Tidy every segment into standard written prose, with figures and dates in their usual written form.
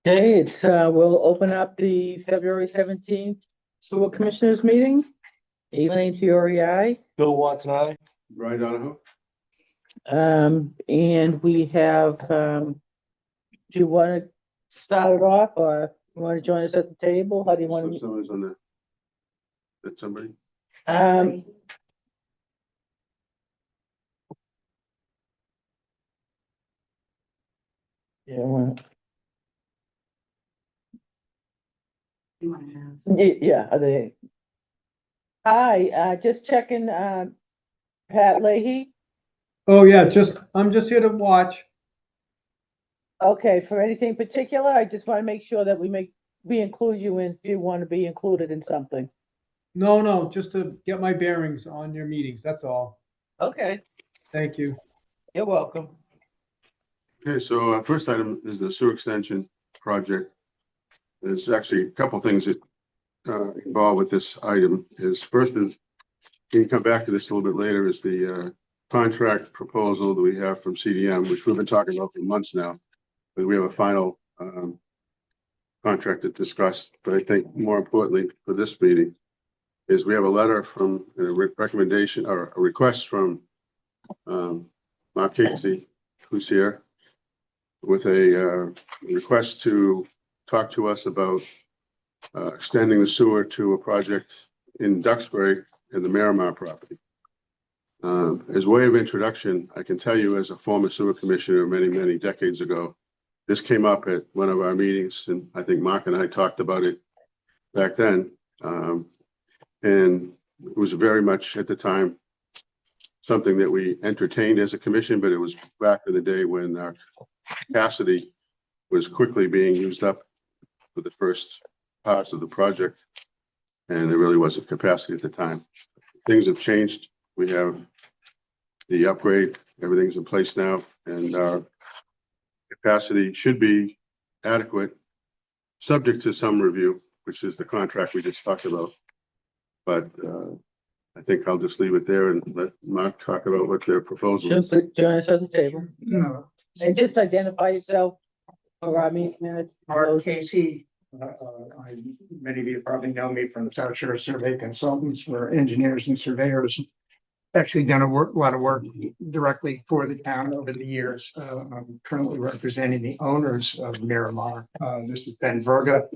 Okay, we'll open up the February 17th Sewer Commissioners meeting. Elaine Fiore, Bill Watts and I. Brian Donahoe. and we have, do you want to start it off or you want to join us at the table? How do you want to? Someone's on the, that's somebody. Um, yeah, yeah, are they? Hi, just checking, Pat Leahy. Oh, yeah, I'm just here to watch. Okay, for anything particular, I just want to make sure that we include you in, if you want to be included in something. No, just to get my bearings on your meetings, that's all. Okay, Thank you. you're welcome. Okay, so first item is the sewer extension project. There's actually a couple things that involved with this item. First is, can you come back to this a little bit later, is the contract proposal that we have from CDM, which we've been talking about for months now. But we have a final contract to discuss. But I think more importantly for this meeting is we have a letter from a recommendation or a request from Mark Casey, who's here, with a request to talk to us about extending the sewer to a project in Duxbury in the Miramar property. As way of introduction, I can tell you as a former sewer commissioner many, many decades ago, this came up at one of our meetings, and I think Mark and I talked about it back then. And it was very much at the time something that we entertained as a commission, but it was back in the day when our capacity was quickly being used up for the first parts of the project, and there really wasn't capacity at the time. Things have changed. We have the upgrade, everything's in place now, and our capacity should be adequate, subject to some review, which is the contract we just talked about. But I think I'll just leave it there and let Mark talk about what their proposal is. Join us at the table. And just identify yourself for our meeting minutes. Mark Casey, many of you probably know me from the South Shore Survey Consultants. We're engineers and surveyors. Actually done a lot of work directly for the town over the years. I'm currently representing the owners of Miramar. This is Ben Verga.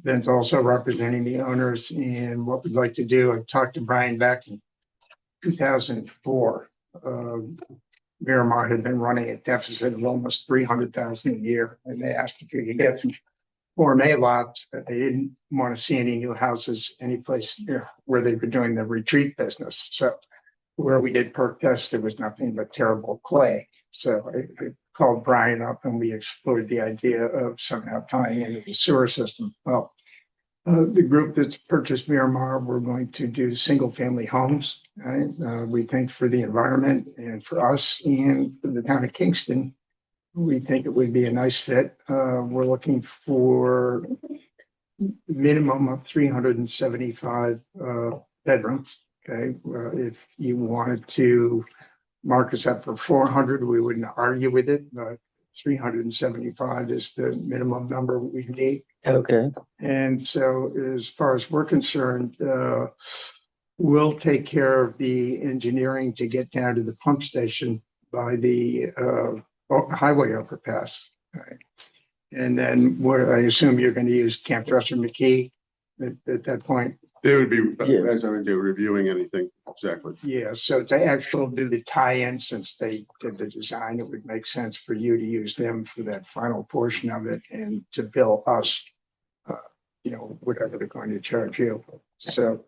Ben's also representing the owners, and what we'd like to do, I talked to Brian back in 2004. Miramar had been running a deficit of almost 300,000 a year, and they asked if we could get some Form A lots, but they didn't want to see any new houses any place near where they were doing the retreat business. So where we did perk tests, there was nothing but terrible clay. So I called Brian up and we explored the idea of somehow tying into the sewer system. Well, the group that's purchased Miramar, we're going to do single family homes. Right? We think for the environment and for us and for the town of Kingston, we think it would be a nice fit. We're looking for minimum of 375 bedrooms. Okay, if you wanted to mark us up for 400, we wouldn't argue with it, but 375 is the minimum number we need. Okay. And so as far as we're concerned, we'll take care of the engineering to get down to the pump station by the highway overpass. Right. And then I assume you're going to use Camp Dresser McKee at that point. They would be, as I would do, reviewing anything. Exactly. Yeah. So to actually do the tie-in, since they did the design, it would make sense for you to use them for that final portion of it and to bill us, whatever they're going to charge you. So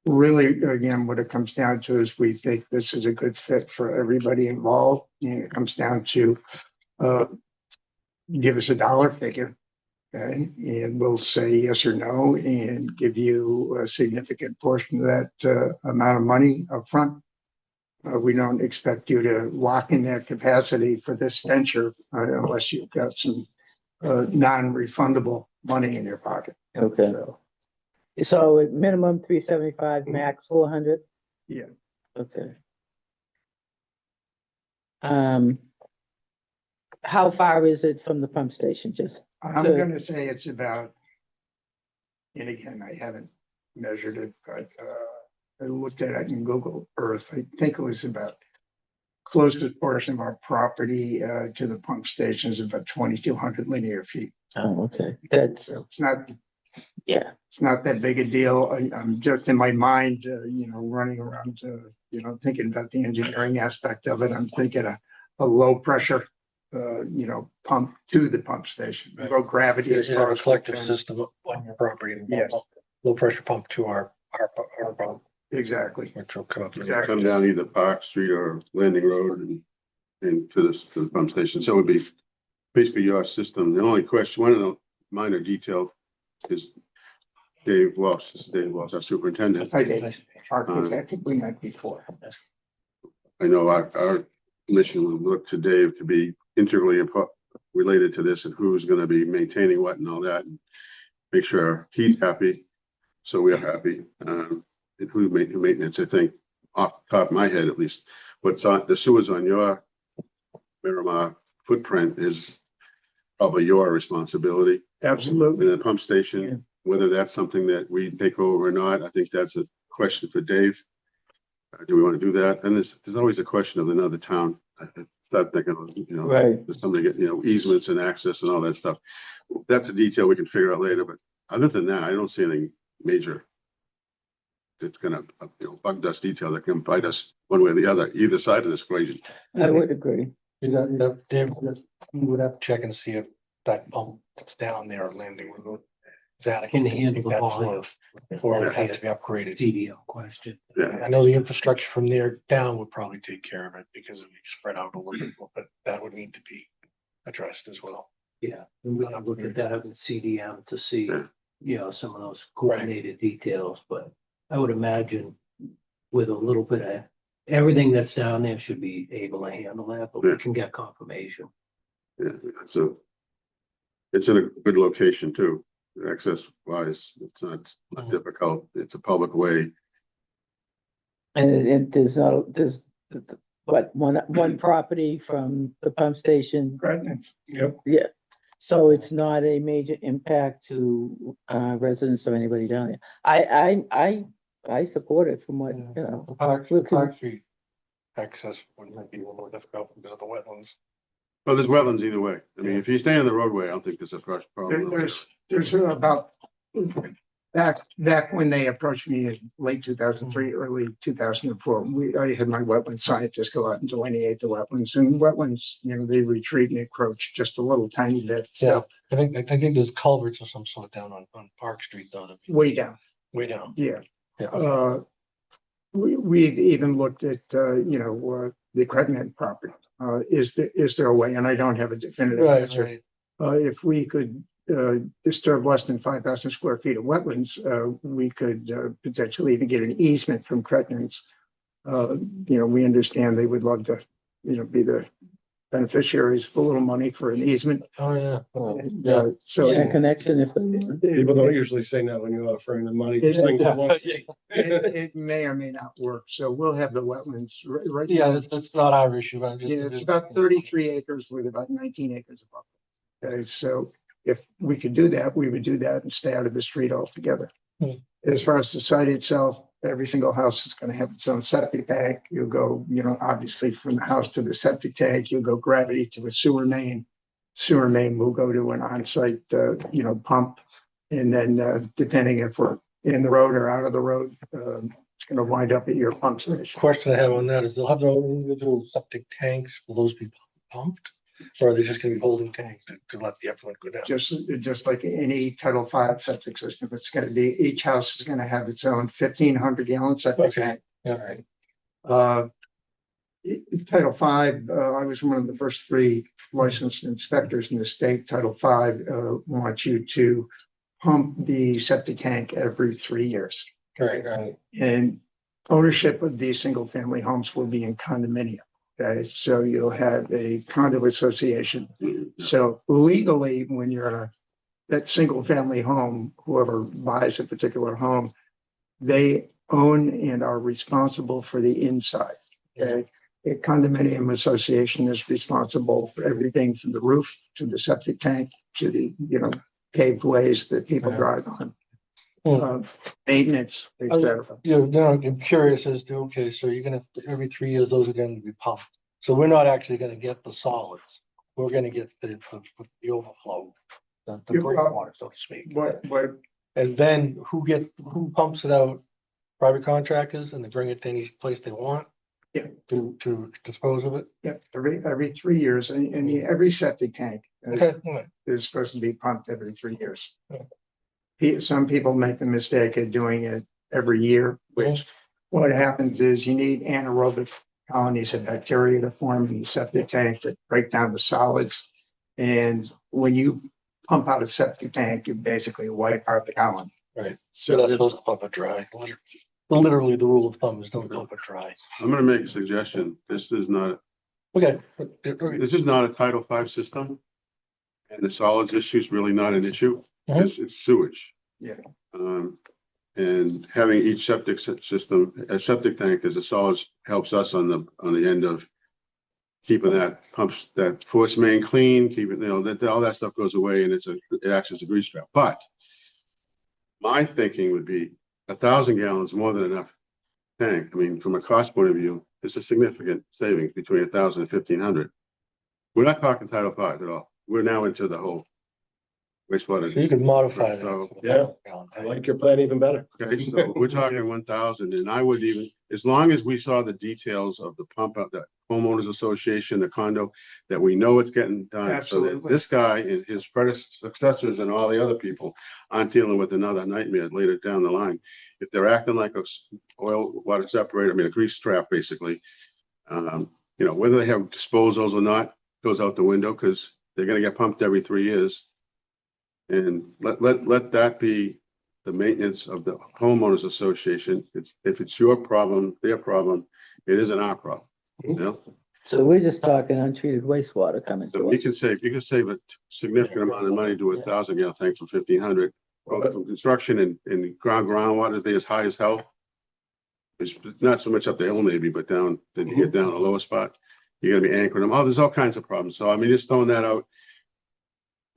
really, again, what it comes down to is we think this is a good fit for everybody involved. And it comes down to give us a dollar figure, okay? And we'll say yes or no and give you a significant portion of that amount of money up front. We don't expect you to lock in that capacity for this venture unless you've got some non-refundable money in your pocket. Okay. So at minimum 375, max 400? Yeah. Okay. how far is it from the pump station? Just, I'm So- gonna say it's about, and again, I haven't measured it, but, I looked at it in Google Earth. I think it was about closest portion of our property, to the pump station is about 2,200 linear feet. oh, okay, that's, So it's not, yeah, it's not that big a deal. I'm just in my mind, running around, thinking about the engineering aspect of it. I'm thinking a low pressure, pump to the pump station, low gravity as You have far a as. collective we can. system on your property. and Yes. Low pressure pump to our pump, Exactly. which will come up. Exactly. Come down either Park Street or Landing Road and to the pump station. So it would be basically your system. The only question, one of the minor detail is Dave Walsh, this is Dave Walsh, our superintendent. I did. Architect, we met before. I know our mission would look to Dave to be integrally related to this and who's gonna be maintaining what and all that. And make sure he's happy, so we're happy. And who make the maintenance, I think, off the top of my head at least, what's on, the sewers on your Miramar footprint is probably your responsibility. Absolutely. And the pump station, whether that's something that we take over or not, I think that's a question for Dave. Do we want to do that? And there's always a question of another town. I start thinking, right. there's somebody get, easements and access and all that stuff. That's a detail we can figure out later, but other than that, I don't see anything major that's gonna, bug dust detail that can bite us one way or the other, either side of this equation. I would agree. Dave, you would have to check and see if that pump that's down there at Landing Road is adequate. Can to handle take the that volume. flow before it would have to be upgraded. CDL question. Yeah, I know the infrastructure from there down would probably take care of it because it would spread out a little bit, but that would need to be addressed as well. Yeah, and we can look at that with CDM to see, Yeah. some of those coordinated details, but I would imagine with a little bit of everything that's down there should be able to handle that, but Yeah. we can get confirmation. yeah, it's in a good location too, access wise, it's not difficult, it's a public way. And there's what, one property from the pump station, Pregnant. Yep. yeah. So it's not a major impact to residents or anybody down there. I support it from what, The Park we can- Street access would might be a little more difficult because of the wetlands. Well, there's wetlands either way. I mean, if you stay on the roadway, I don't think there's a problem. There's about, back when they approached me in late 2003, early 2004, I had my wetland scientists go out and delineate the wetlands, and wetlands, they retreat and encroach just a little tiny bit. Yeah, So I think there's culverts of some sort down on Park Street though. way down, Way down. yeah. Yeah. We've even looked at, the Cregnet property. Is there a way, and I don't have a definitive Right, answer. right. If we could disturb less than 5,000 square feet of wetlands, we could potentially even get an easement from Cretnans. We understand they would love to, be the beneficiaries of a little money for an easement. Oh, yeah. And, Yeah. So yeah, connection if. People don't usually say that when you're offering them money. Just think of one. it may or may not work. So we'll have the wetlands right. Yeah, now. that's not our issue, but I'm just. Yeah, it's about 33 acres with about 19 acres above. Okay, so if we could do that, we would do that and stay out of the street altogether. Hmm. As far as the site itself, every single house is going to have its own septic tank. You'll go, obviously from the house to the septic tank, you'll go gravity to a sewer main. Sewer main will go to an on-site, pump. And then depending if we're in the road or out of the road, it's going to wind up at your pump station. Question I have on that is they'll have their own individual septic tanks. Will those be pumped? Or are they just gonna be holding tanks to let the effluent go down? Just like any Title V septic system, it's going to be, each house is going to have its own 1,500 gallon septic Okay. tank. All right. Title V, I was one of the first 3 licensed inspectors in the state. Title V wants you to pump the septic tank every 3 years. Right. And ownership of these single family homes will be in condominium. Okay, so you'll have a condo association. So legally, when you're in that single family home, whoever buys a particular home, they own and are responsible for the inside. Okay. a condominium association is responsible for everything from the roof to the septic tank to the, paved ways that people Yeah. drive on. Hmm. Maintenance, et cetera. I'm curious as to, okay, so you're gonna, every 3 years, those are gonna be pumped. So we're not actually gonna get the solids. We're gonna get the overflow, the Yeah, water, so to speak. What, And then who pumps it out? Private contractors, and they bring it to any place they want? Yeah. To dispose of it? yeah, every 3 years, and every septic tank Okay, all right. is supposed to be pumped every 3 years. Yeah. Some people make the mistake of doing it every year, which what happens is you need anaerobic colonies of bacteria to form in the septic tank that break down the solids. And when you pump out a septic tank, you basically wipe out the colony. Right. So So that's if- supposed to pump it dry. Literally, the rule of thumb is don't pump it dry. I'm gonna make a suggestion. Okay. This is not a Title V system. And the solids issue is really not an issue. It's sewage. Yeah. And having each septic system, a septic tank as a solids helps us on the end of keeping that force main clean, keeping, that all that stuff goes away and it acts as a grease trap. But my thinking would be 1,000 gallons more than enough tank. I mean, from a cost point of view, it's a significant savings between 1,000 and 1,500. We're not talking Title V at all. We're now into the whole wastewater. So you could modify that. So, yeah. I like your plan even better. Okay, so we're talking 1,000, and I would even, as long as we saw the details of the pump out, the homeowners association, the condo, that we know it's getting done. So that Absolutely. this guy and his successors and all the other people aren't dealing with another nightmare later down the line. If they're acting like a oil water separator, I mean, a grease trap, basically, whether they have disposals or not, goes out the window, because they're gonna get pumped every 3 years. And let that be the maintenance of the homeowners association. If it's your problem, their problem, it isn't our problem. So we're just talking untreated wastewater coming So to you us. can save a significant amount of money to 1,000 gallon tank from 1,500. From construction and groundwater, they as high as hell. It's not so much up the hill maybe, but down, then you get down the lower spot, you're gonna be anchoring them. Oh, there's all kinds of problems. So I mean, just throwing that out,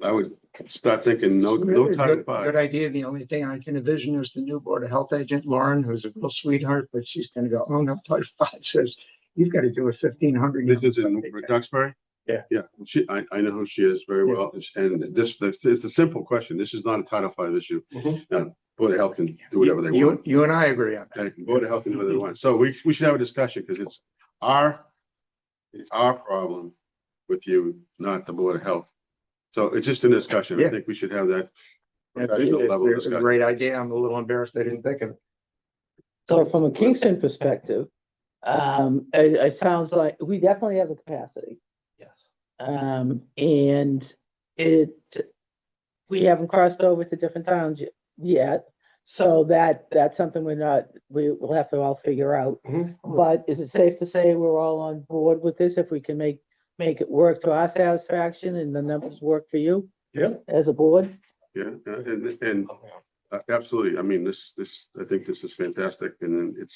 I would start thinking no Really Title good V. idea. The only thing I can envision is the new Board of Health agent, Lauren, who's a real sweetheart, but she's gonna go, oh no, Title V says you've got to do a 1,500. This is in Duxbury? Yeah. Yeah, I know who she is very well, and it's a simple question. This is not a Title V issue. Board of Health can do whatever they want. You and I agree on that. Okay, Board of Health can do whatever they want. So we should have a discussion, because it's our problem with you, not the Board of Health. So it's just a discussion. I Yeah. think we should have that It's professional level a discussion. great idea. I'm a little embarrassed I didn't think of it. So from a Kingston perspective, it sounds like we definitely have the capacity. Yes. And we haven't crossed over to different towns yet. So that's something we'll have to all figure out. But is it safe to say we're all on board with this if we can make it work to our satisfaction and the numbers work for you? Yeah. As a board? Yeah, and absolutely. I mean, I think this is fantastic. And then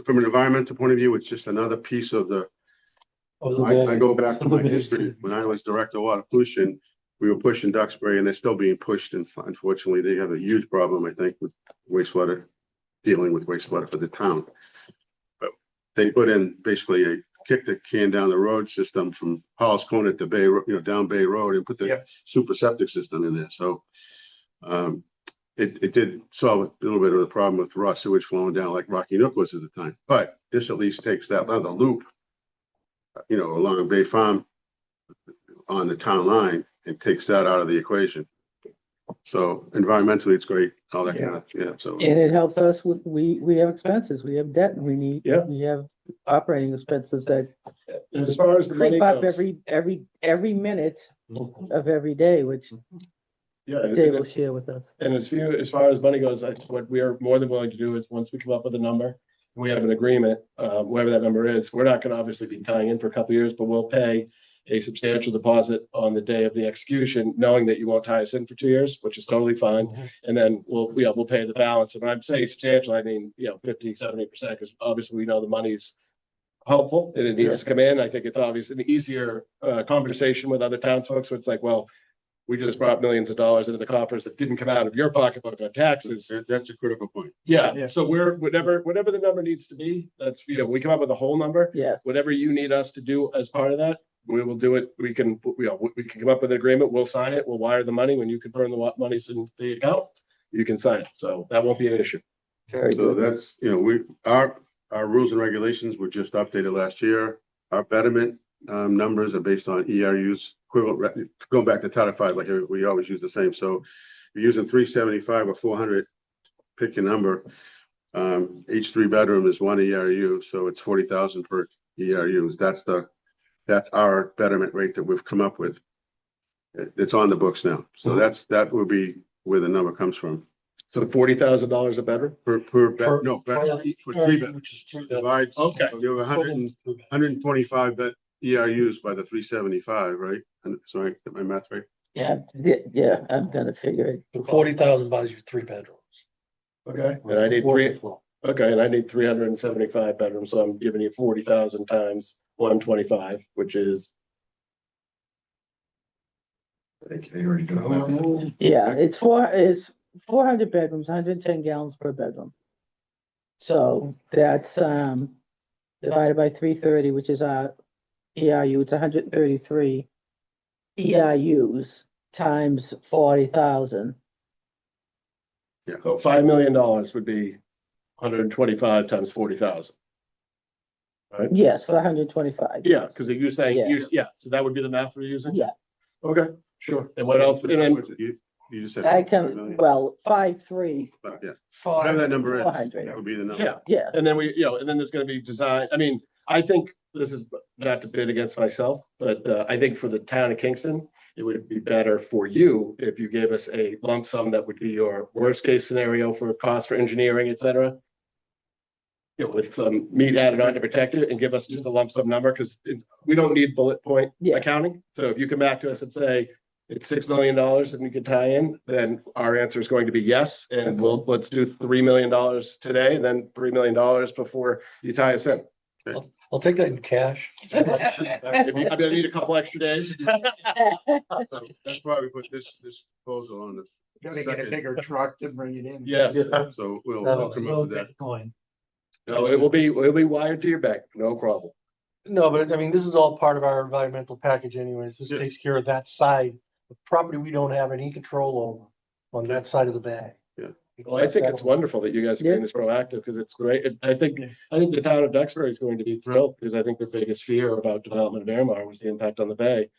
from an environmental point of view, it's just another piece of I go back to my history. When I was director of water pollution, we were pushing Duxbury, and they're still being pushed. And unfortunately, they have a huge problem, I think, with dealing with wastewater for the town. But they put in basically kick the can down the road system from Hollis Corner to Bay, down Bay Road, and put the super septic system in there. So it did solve a little bit of the problem with raw sewage flowing down like Rocky Nook was at the time. But this at least takes that other loop, along Bay Farm on the town line, and takes that out of the equation. So environmentally, it's great. All that kind of, so. And it helps us with, we have expenses, we have debt, and we have operating expenses that As far as the money creep up goes. every minute of every day, which Yeah. Dave will share with us. And as far as money goes, what we are more than willing to do is, once we come up with a number, we have an agreement, whatever that number is, we're not gonna obviously be tying in for a couple of years, but we'll pay a substantial deposit on the day of the execution, knowing that you won't tie us in for 2 years, which is totally fine. And then we'll pay the balance. And when I'm saying substantial, I mean, 50, 70%, because obviously we know the money's helpful. It needs Yes. to come in. I think it's obviously an easier conversation with other townsfolk. So it's like, well, we just brought millions of dollars into the coffers that didn't come out of your pocketbook on taxes. That's a critical point. Yeah, Yeah. so we're, whatever the number needs to be, that's, we come up with a whole number. Yes, Whatever you need us to do as part of that, we will do it. We can come up with an agreement. We'll sign it. We'll wire the money. When you confirm the money's in the account, you can sign it. So that won't be an issue. very So good. that's, our rules and regulations were just updated last year. Our betterment numbers are based on ERUs, equivalent, going back to Title V, like we always use the same. So you're using 375 or 400, pick your number. Each 3-bedroom is 1 ERU, so it's 40,000 per ERUs. That's our betterment rate that we've come up with. It's on the books now. So that would be where the number comes from. So $40,000 a bedroom? For 3 bedrooms. Which is Divide. Okay. You have 125 ERUs by the 375, right? And sorry, get my math right. Yeah, I'm gonna figure it. 40,000 buys you 3 bedrooms. Okay. And I need and I need 375 bedrooms, so I'm giving you 40,000 times 125, which is. I think they already do the math. Yeah, it's 400 bedrooms, 110 gallons per bedroom. So that's, divided by 330, which is our ERU, it's 133 ERUs times 40,000. So $5 million would be 125 times 40,000. Yes, for 125. Yeah, because you're saying, Yeah. so that would be the math we're using? Yeah, Okay, sure. And what else? And then, You just said. I 5 can, million. well, 5.3 Yeah, for whatever that number is, 400. that would be the number. yeah, Yeah, and then and then there's gonna be design, I mean, I think this is not to bid against myself, but I think for the town of Kingston, it would be better for you if you gave us a lump sum that would be your worst case scenario for cost for engineering, et cetera. With some meat added on to protect it and give us just a lump sum number, because we don't need bullet point Yeah. accounting. So if you come back to us and say it's $6 million and we can tie in, then our answer is going to be yes. And let's do $3 million today, then $3 million before you tie us in. I'll take that in cash. If you, I need a couple extra days. So that's why we put this proposal on the. Gotta get a bigger truck to bring it in. Yes. So we'll come up with that. Bitcoin. No, it will be wired to your bank, no problem. No, but I mean, this is all part of our environmental package anyways. This Yeah. takes care of that side of property we don't have any control over on that side of the bag. Yeah. Well, I think it's wonderful that you guys are being this proactive, because it's great. I think the town of Duxbury is going to be thrilled, because I think their biggest fear about development of Airmar was the impact on the bay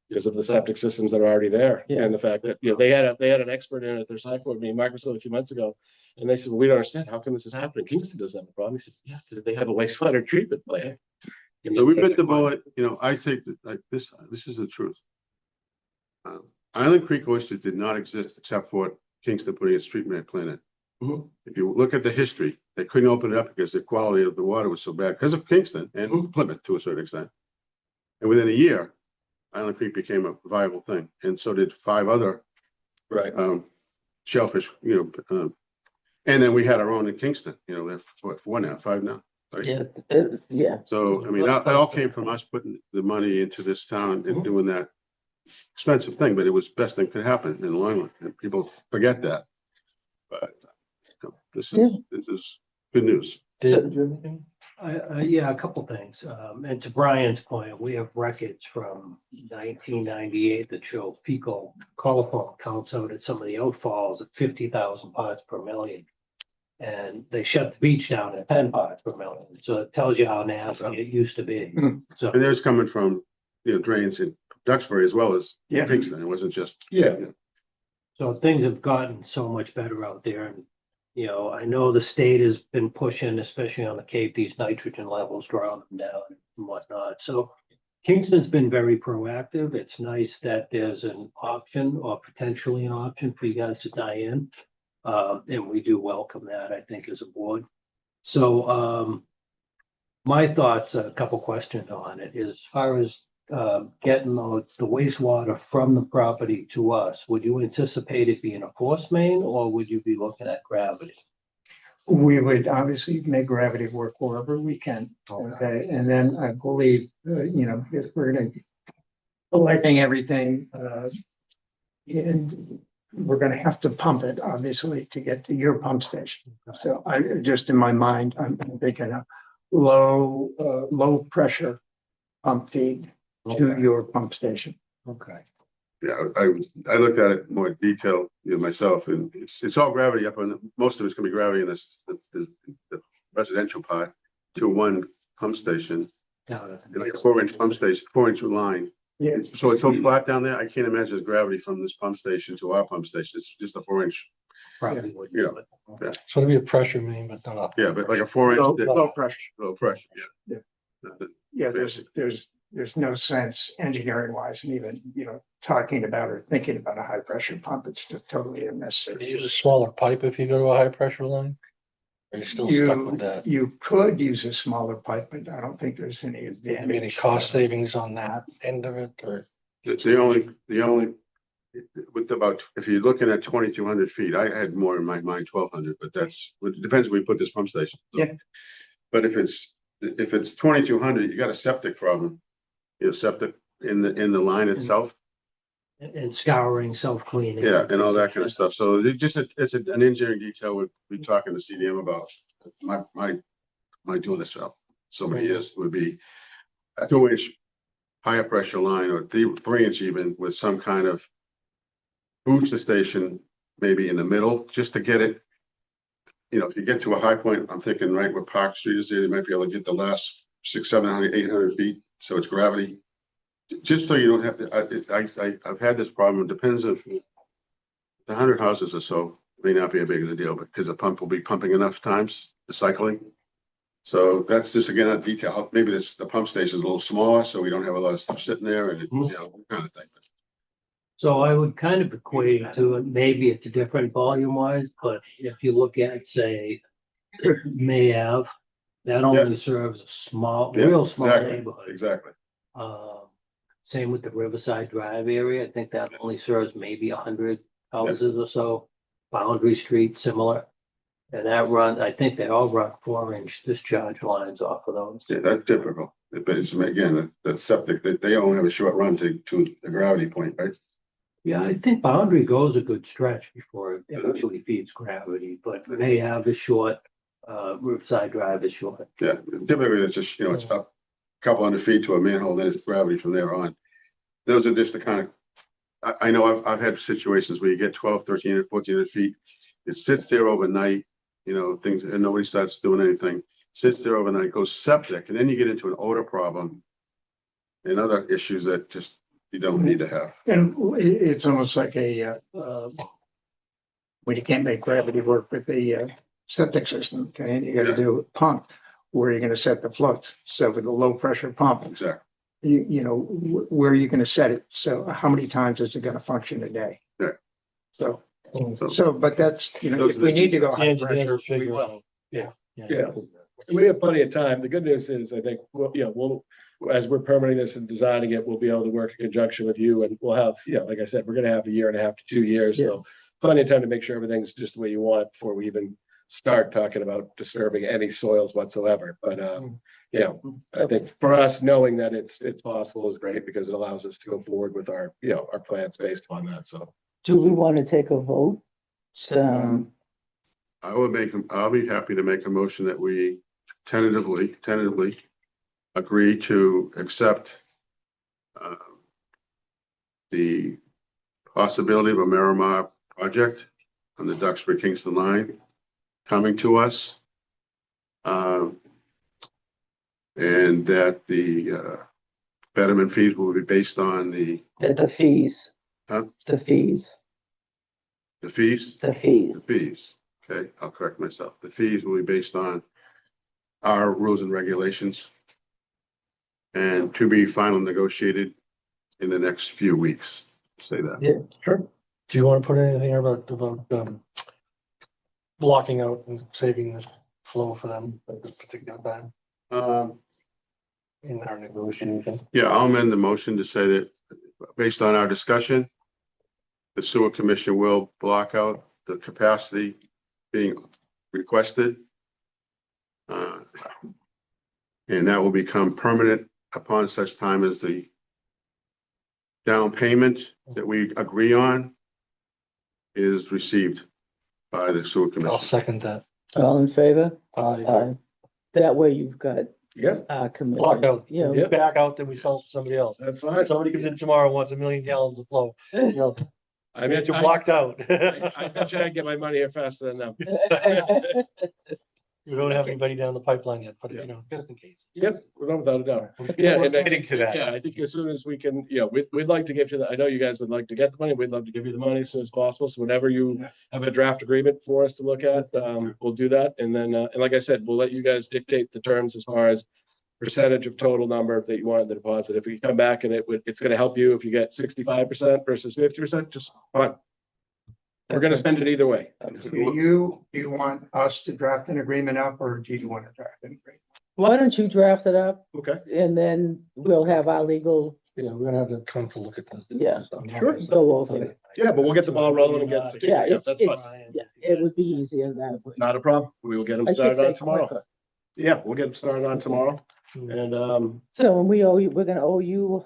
because of the septic systems that are already there. Yeah. And the fact that, they had an expert in at their site board meeting, Microsoft, a few months ago. And they said, well, we don't understand. How come this is happening? Kingston doesn't have a problem. He said, yeah, because they have a wastewater treatment plant. So we bit the bullet, I think that like this is the truth. Island Creek oysters did not exist except for Kingston putting its treatment plant in. Mhm. If you look at the history, they couldn't open it up because the quality of the water was so bad because of Kingston and Plymouth to a certain extent. And within a year, Island Creek became a viable thing, and so did 5 other Right. shellfish. And then we had our own in Kingston. They're 4 now, 5 now. Right? yeah. So I mean, that all came from us putting the money into this town and doing that expensive thing, but it was the best thing could happen in the long run, and people forget that. But this is good news. Yeah, a couple things. And to Brian's point, we have records from 1998 that show fecal coliform counts out at some of the outfalls at 50,000 parts per million. And they shut the beach down at 10 parts per million. So it tells you how nasty it used to be. So And there's coming from drains in Duxbury as well as Yeah. Kingston. It wasn't just So things have gotten so much better out there. And, I know the state has been pushing, especially on the Cape, these nitrogen levels, drawing them down and whatnot. So Kingston's been very proactive. It's nice that there's an option or potentially an option for you guys to tie in. And we do welcome that, I think, as a board. So my thoughts, a couple questions on it, as far as getting the wastewater from the property to us, would you anticipate it being a force main, or would you be looking at gravity? We would obviously make gravity work wherever we can, okay, and then I believe, if we're gonna collecting everything, and we're gonna have to pump it, obviously, to get to your pump station. So just in my mind, I'm thinking a low pressure pump feed to your pump station. Okay. Yeah, I looked at it more in detail, myself, and it's all gravity up on, most of it's gonna be gravity in the residential part to one pump station, like a 4-inch pump station, 4-inch line. Yeah. So it's so flat down there, I can't imagine there's gravity from this pump station to our pump station. It's just a 4-inch. Probably would. Yeah. So it'll be a pressure main, but not. Yeah, but like a 4-inch. Low pressure. Low pressure, yeah. Yeah, there's no sense engineering wise, and even, talking about or thinking about a high pressure pump, it's just totally Do unnecessary. you use a smaller pipe if you go to a high pressure line? Are you still stuck with that? You could use a smaller pipe, but I don't think there's any advantage. Any cost savings on that end of it, or? It's the only, with about, if you're looking at 2,200 feet, I had more in my mind, 1,200, but it depends where you put this pump station. Yeah. But if it's 2,200, you got a septic problem. Septic in the line itself. And scouring, self-cleaning. Yeah, and all that kind of stuff. So it's an engineering detail we'd be talking to CDM about. My doing this for so many years would be a 2-inch higher pressure line, or 3-inch even, with some kind of booster station maybe in the middle, just to get it. If you get to a high point, I'm thinking right where Park Street is there, you might be able to get the last 600, 700, 800 feet. So it's gravity. Just so you don't have to, I've had this problem. It depends if the 100 houses or so may not be a big of a deal, but because the pump will be pumping enough times, the cycling. So that's just, again, a detail. Maybe the pump station is a little smaller, so we don't have a lot of stuff sitting there and, kind of thing. So I would kind of equate it to it. Maybe it's different volume wise, but if you look at, say, May Ave, that only serves a small, Yeah, real small exactly, neighborhood. Exactly. Same with the Riverside Drive area. I think that only serves maybe 100 houses or so. Boundary Street, similar. And I think they all run 4-inch discharge lines off of those. Yeah, that's typical. But it's, again, that's septic. They only have a short run to the gravity point, right? Yeah, I think Boundary goes a good stretch before it actually feeds gravity, but May Ave is short, Riverside Drive is short. Yeah, typically it's just, it's up a couple hundred feet to a manhole, then it's gravity from there on. Those are just the kind of, I know I've had situations where you get 12, 13, 1,400 feet. It sits there overnight, things, and nobody starts doing anything. Sits there overnight, goes septic, and then you get into an odor problem and other issues that just you don't need to have. And it's almost like when you can't make gravity work with the septic system, okay, and you gotta do a pump, where you're gonna set the floats. So with a low pressure pump, Exactly. where are you gonna set it? So how many times is it gonna function a day? Yeah. So, but that's, Those if are we the need to go The high engineers pressure, will we figure it will. out. Yeah. Yeah. We have plenty of time. The good news is, I think, we'll, as we're permitting this and designing it, we'll be able to work in conjunction with you, and we'll have, like I said, we're gonna have 1.5 to 2 years, so plenty of time to make sure everything's just the way you want it before we even start talking about disturbing any soils whatsoever. But, I think for us, knowing that it's possible is great, because it allows us to go forward with our plans based on that, so. Do we want to take a vote? I'll be happy to make a motion that we tentatively agree to accept the possibility of a Miramar project on the Duxbury Kingston line coming to us. And that the betterment fees will be based on the fees. Huh? The fees. The fees. The fees. Okay, I'll correct myself. The fees will be based on our rules and regulations, and to be final negotiated in the next few weeks. Say that. Yeah, sure. Do you want to put anything about blocking out and saving the flow for them at this particular time in our negotiation? Yeah, I'll amend the motion to say that based on our discussion, the sewer commission will block out the capacity being requested. And that will become permanent upon such time as the down payment that we agree on is received by the sewer I'll commission. second that. All in favor? Aye. That way you've got, Yep, Lock commitment, out. you know. Yeah. Back out, then we sell it to somebody else. that's fine. Somebody comes in tomorrow and wants 1 million gallons of flow, you know, I mean, you're blocked out. I bet you I get my money here faster than them. We don't have anybody down the pipeline yet, but you know, just in case. Yep, without a doubt. We're Yeah, and committing to that. Yeah, I think as soon as we can, we'd like to give you I know you guys would like to get the money. We'd love to give you the money as soon as possible. So whenever you have a draft agreement for us to look at, we'll do that. And then, and like I said, we'll let you guys dictate the terms as far as percentage of total number that you want in the deposit. If we come back and it's gonna help you if you get 65% versus 50%, just fine. We're gonna spend it either way. Do you want us to draft an agreement up or do you want to draft an agreement? Why don't you draft it up Okay. and then we'll have our legal, Yeah, we're gonna have to come to look at this. Yeah. Sure. go over it. Yeah, but we'll get the ball rolling and get. Yeah, it's, That's fine. yeah, it would be easier that way. Not a problem. We will get them I should started say on tomorrow. quicker. Yeah, we'll get them started on tomorrow. And, So when we owe you, we're gonna owe you,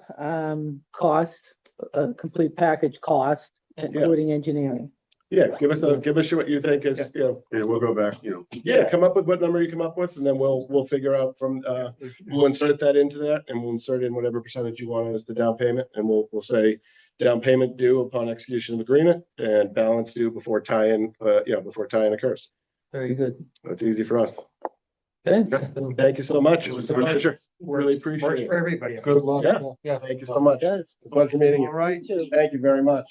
cost, a complete package cost, including engineering. yeah, give us what you think is, And we'll go back, yeah, come up with what number you come up with, and then we'll figure out from, we'll insert that into that, and we'll insert in whatever percentage you want as the down payment, and we'll say down payment due upon execution of agreement, and balance due before tie-in, before tie-in occurs. Very good. That's easy for us. Okay. Thank you so much. It was a pleasure. Really appreciate Works it. for everybody. Good luck. Yeah. Yeah. Thank you so much. Yes. It's a pleasure meeting All you. right. Too. Thank you very much.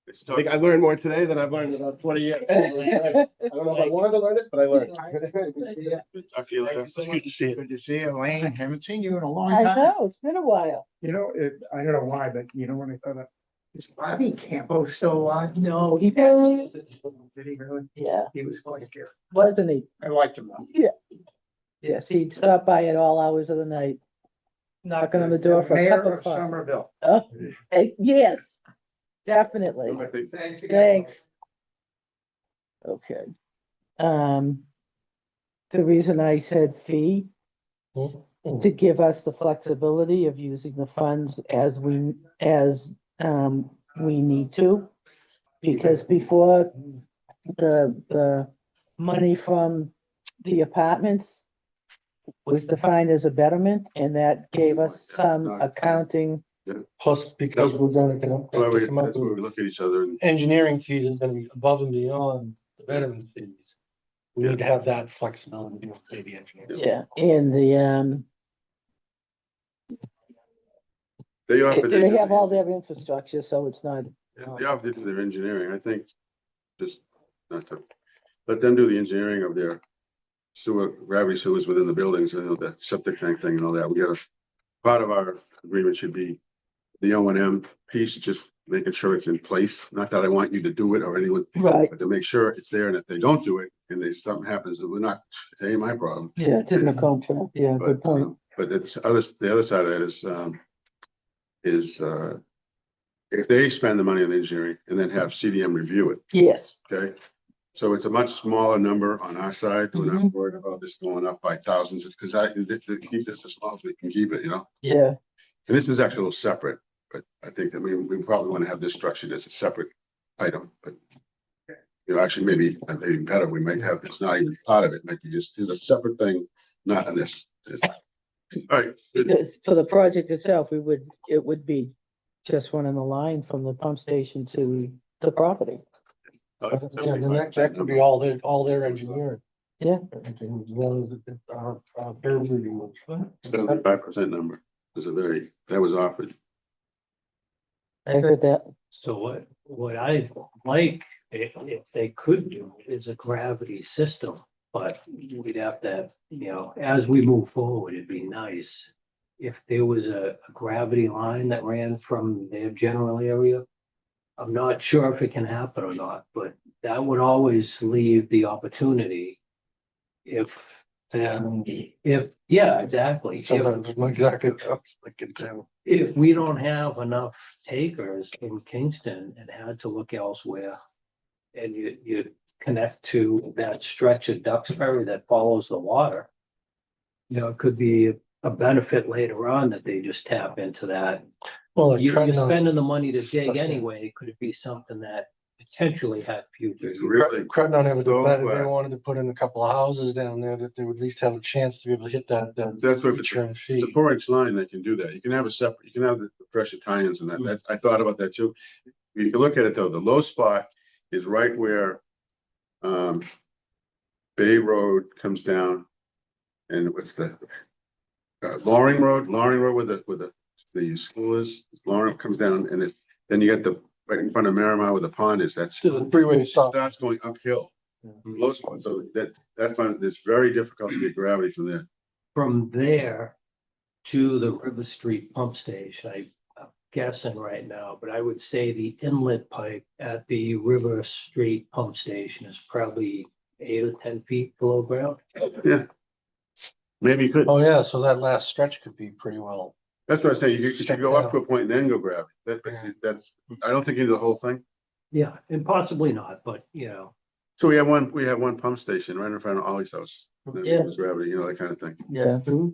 It's I think I learned more today than I've learned in about 20 years. I don't know if I wanted to learn it, but I learned. Talk to you later. Thank you so It's much. good to see you. Good to see you, Elaine. Haven't seen you in a long I time. know, it's been a while. You know, I don't know why, but you know when I thought of, is Bobby Campo still alive? No, he passed, Did he really? yeah, He was quite good. wasn't he? I liked him though. Yes, he'd stop by at all hours of the night, knocking on the door for a Mayor cup of of coffee. Somerville. Oh, yes, definitely. I think Thanks. again. Thanks. Okay. The reason I said fee, to give us the flexibility of using the funds as we need to. Because before, the money from the apartments was defined as a betterment, and that gave us some accounting. Plus, because we're gonna That's why have to come up that's where we with look at each other and engineering fees is gonna be above and beyond the betterment fees. We need to have that flexibility to be able to pay the engineers. Yeah, and they offered. they have all their infrastructure, so it's not, They offered to their engineering, I think, just not to, let them do the engineering of their sewer, gravity sewers within the buildings, the septic tank thing and all that. We got part of our agreement should be the O&M piece, just making sure it's in place. Not that I want you to do it or anyone, right, but to make sure it's there, and if they don't do it and there's something happens, that we're not, it ain't my problem. yeah, it's in the contract, yeah, good point. But it's the other side of that is if they spend the money on engineering and then have CDM review it, Yes, okay? So it's a much smaller number on our side. We're not worried about this going up by thousands, because keep this as small as we can keep it, yeah, And this is actually a little separate, but I think that we probably want to have this structured as a separate item, but actually maybe better, we might have this not even part of it, maybe just do a separate thing, not on this. All right. good. because for the project itself, it would be just running the line from the pump station to the property. Yeah, then that could be all their engineering. Yeah. Everything, as well as our peer review. 75% number that was offered. I heard that. So what I like, if they could do is a gravity system, but we'd have to, as we move forward, it'd be nice if there was a gravity line that ran from their general area. I'm not sure if it can happen or not, but that would always leave the opportunity if, yeah, exactly. Sometimes exactly what I was thinking too. If we don't have enough takers in Kingston and had to look elsewhere, and connect to that stretch of Duxbury that follows the water. You know, it could be a benefit later on that they just tap into that. Well, like You're Trenton, spending the money to dig Okay. anyway, could it be something that potentially had future? use? Really, Trenton ever So did that, if they glad. wanted to put in a couple of houses down there, that they would at least have a chance to be able to hit that. That's what feature and it's fee. a 4-inch line that can do that. You can have a separate, you can have the pressure tie-ins and that. That's, I thought about that too. You can look at it though, the low spot is right where Bay Road comes down. And what's the Loring Road where the school is, Loring comes down and then you get the, right in front of Miramar where the pond is, that's. To the freeway stop. Starts going uphill. Low spot, so that's why it's very difficult to get gravity from there. From there to the River Street pump station, I'm guessing right now, but I would say the inlet pipe at the River Street pump station is probably 8 or 10 feet below ground. Yeah. Maybe you could. Oh, yeah, so that last stretch could be pretty well. That's what I say. You could go up to a point and then go grab it. Yeah. That's, I don't think you do the whole thing. Yeah, and possibly not, but you know, So we have one pump station right in front of Ollie's house. That Yeah. was gravity, you know, that kind of thing. Yeah, One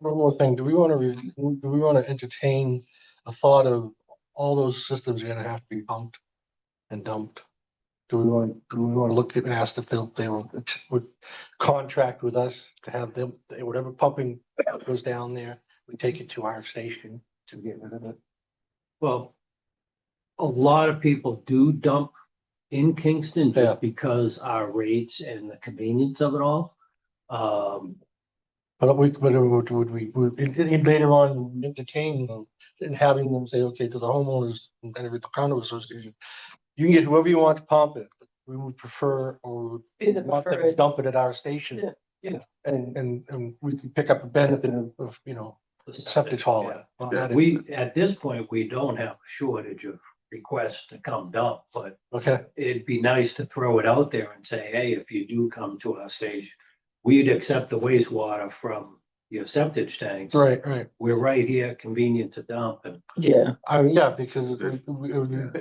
more thing, do we wanna entertain a thought of all those systems are gonna have to be pumped and dumped? Do we wanna look at and ask if they would contract with us to have them, whatever pumping goes down there, we take it to our station to get rid of it? well, a lot of people do dump in Kingston Yeah. just because our rates and the convenience of it all. But would we later on entertain them and having them say, okay, to the homeowners and every condo association, you can get whoever you want to pump it, but we would prefer or Either want them prefer to it. dump it at our station. Yeah, yeah. And we can pick up a benefit of, The septic hauling. Yeah. We, at this point, we don't have a shortage of requests to come dump, but Okay, it'd be nice to throw it out there and say, hey, if you do come to our station, we'd accept the wastewater from your septic tanks. right. We're right here, convenient to dump, and yeah. Yeah, because it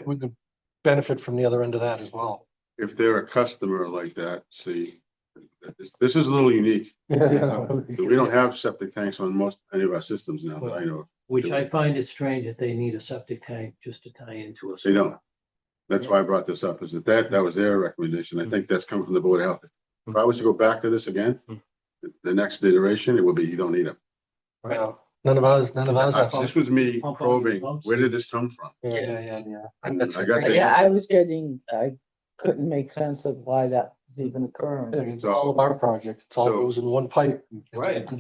would benefit from the other end of that as well. If they're a customer like that, see, this is a little unique. Yeah. We don't have septic tanks on any of our systems now that I know of. which I find it strange that they need a septic tank just to tie into a. They don't. That's why I brought this up, is that was their recommendation. I think that's coming from the Board of Health. If I was to go back to this again, the next iteration, it would be, you don't need them. Well, none of us have. This was me Pump on your probing, pumps. where did this come from? Yeah. I got the- Yeah, I couldn't make sense of why that was even occurring. It's all of our projects. It's all So- goes in one pipe. Right. So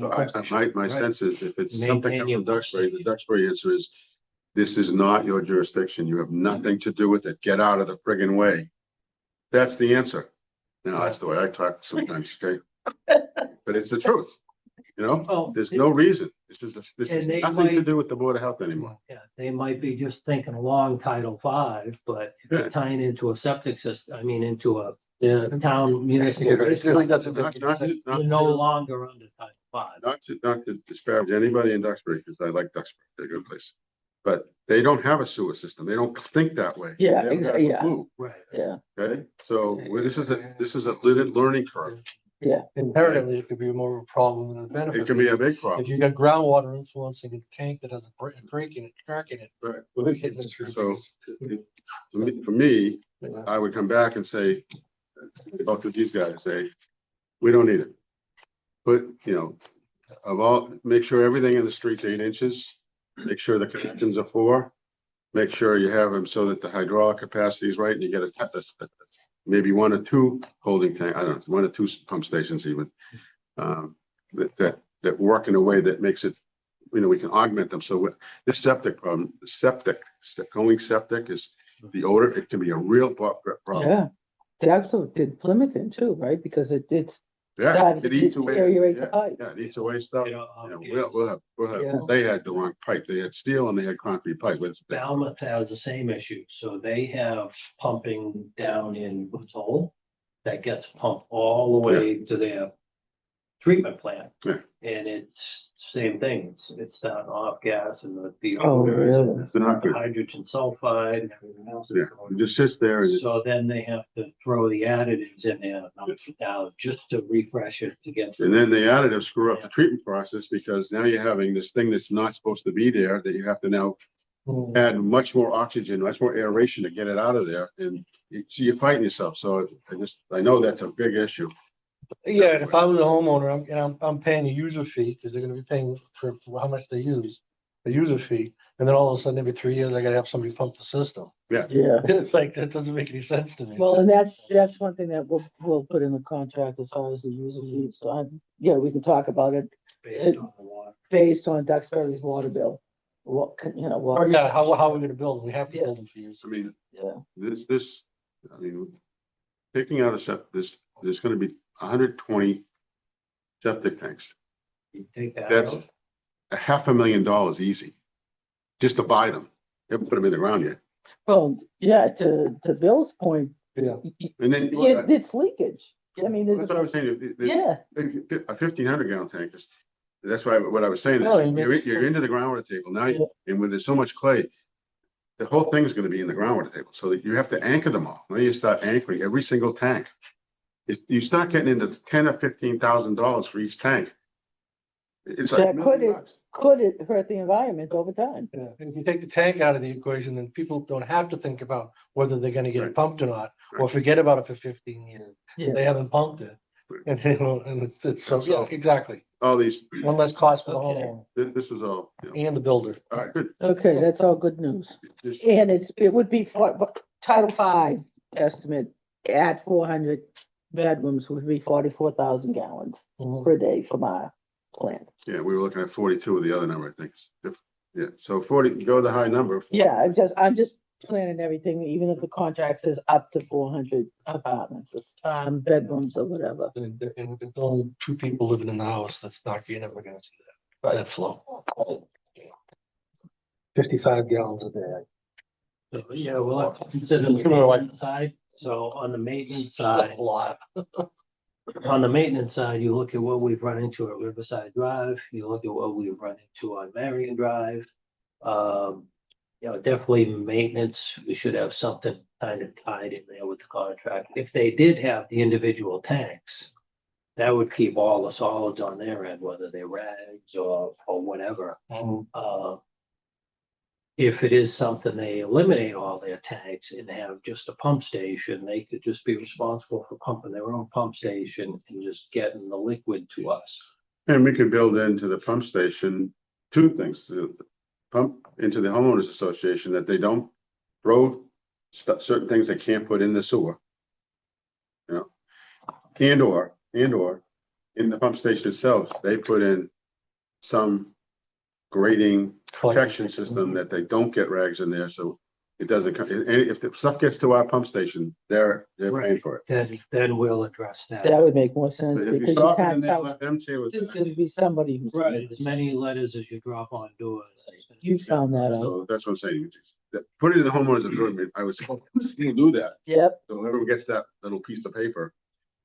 my sense is if it's something Maintain come your from Duxbury, the Duxbury answer is, this is not your jurisdiction. You have nothing to do with it. Get out of the friggin' way. That's the answer. Now, that's the way I talk sometimes, okay? But it's the truth, you know? Well, There's no reason. This is And they nothing to might- do with the Board of Health anymore. Yeah, they might be just thinking along Title V, but if you're Yeah. tying into a septic system, into a Yeah. town municipal. It really doesn't Not- make not any to- sense. not You're to- no longer under Title V. Not to disparage anybody in Duxbury, because I like Duxbury, they're a good place. But they don't have a sewer system. They don't think that way. Yeah, They haven't got a yeah. clue, Right. Yeah, Okay, so this is a learning curve. Inherently, it could be more of a problem than a benefit. It can be a big If problem. you got groundwater influencing a tank that has a break in it, crack in it. Right. we're getting this- So for me, Yeah. I would come back and say, both of these guys say, we don't need it. But, make sure everything in the street's 8 inches, make sure the connections are 4. Make sure you have them so that the hydraulic capacity is right and you get maybe 1 or 2 holding tank, I don't know, 1 or 2 pump stations even. That work in a way that makes it, we can augment them. So this septic problem, going septic is the odor, it can be a real problem. yeah. They also did Plymouth in too, right? Because it's Yeah, started it to eats away. deteriorate the Yeah, pipe. yeah, it eats away stuff. You know, We'll have, Yeah. they had the wrong pipe. They had steel and they had concrete pipe. It's- Falmouth has the same issue, so they have pumping down in Woods Hole that gets pumped all the way to their treatment plant. Yeah. And it's same thing, it's that off gas and the Oh, odors really? and It's not the good. hydrogen sulfide and everything else. is Yeah, going it just sits there and So then they have to throw the additives in there now just to refresh it to get. and then the additives screw up the treatment process because now you're having this thing that's not supposed to be there that you have to now add much more oxygen, much more aeration to get it out of there. And so you're fighting yourself. So I know that's a big issue. Yeah, and if I was a homeowner, I'm paying a user fee, because they're gonna be paying for how much they use, a user fee, and then all of a sudden, every 3 years, I gotta have somebody pump the system. Yeah, It's like, that doesn't make any sense to me. well, and that's one thing that we'll put in the contract as far as the user fees, so yeah, we can talk about it Based on the water. based on Duxbury's water bill. What, you know, Or what, yeah, how are we gonna build them? We have to Yeah. build them for use. I mean, yeah, I mean, taking out there's gonna be 120 septic tanks. You take that That's out. $500,000 easy, just to buy them. They haven't put them in the ground yet. well, yeah, to Bill's point, Yeah. And then, it's leakage, I mean, that's there's, what I was saying, yeah, a 1,500 gallon tank is, that's why, what I was saying No, is, and you're it's- into the groundwater table now, Yeah. and when there's so much clay, the whole thing's gonna be in the groundwater table, so that you have to anchor them all. Then you start anchoring every single tank. You start getting into $10,000 or $15,000 for each tank. It's like. That could it hurt the environment over time? Yeah, and if you take the tank out of the equation, then people don't have to think about whether they're gonna get it Right. pumped or not, or Right. forget about it for 15 years. Yeah. They haven't pumped it. Right. And, you know, and it's, so, yeah, exactly. All these, One less cost for the Okay. homeowner this is all, and the builder. all right, good. Okay, that's all good news. Just- And it would be for, Title V estimate at 400 bedrooms would be 44,000 gallons Mhm. per day from our plant. Yeah, we were looking at 42 with the other number, I think. Yeah, so 40, go the high number. Yeah, I'm just planning everything, even if the contract says up to 400 apartments, bedrooms or whatever. And if it's only 2 people living in the house, you're never gonna see that flow. 55 gallons a day. So, yeah, we'll have to consider the maintenance side. So on the maintenance side, A lot. on the maintenance side, you look at what we've run into at Riverside Drive, you look at what we've run into on Marion Drive. You know, definitely maintenance, we should have something kind of tied in there with the contract. If they did have the individual tanks, that would keep all the solids on their end, whether they're rags or whatever. If it is something they eliminate all their tanks and have just a pump station, they could just be responsible for pumping their own pump station and just getting the liquid to us. And we could build into the pump station 2 things, to pump into the homeowners association that they don't throw certain things they can't put in the sewer. You know, and or in the pump station itself, they put in some grading protection system that they don't get rags in there, so it doesn't come, and if the stuff gets to our pump station, they're paying for it. Then we'll address that. That would make more sense But if you because you stop it in can't there, tell, let them deal with it. there's gonna be somebody who's. Right, as many letters as you drop on doors. You found that out. So that's what I'm saying. Put it in the homeowners agreement. I was, you'll do that. Yep, So everyone gets that little piece of paper.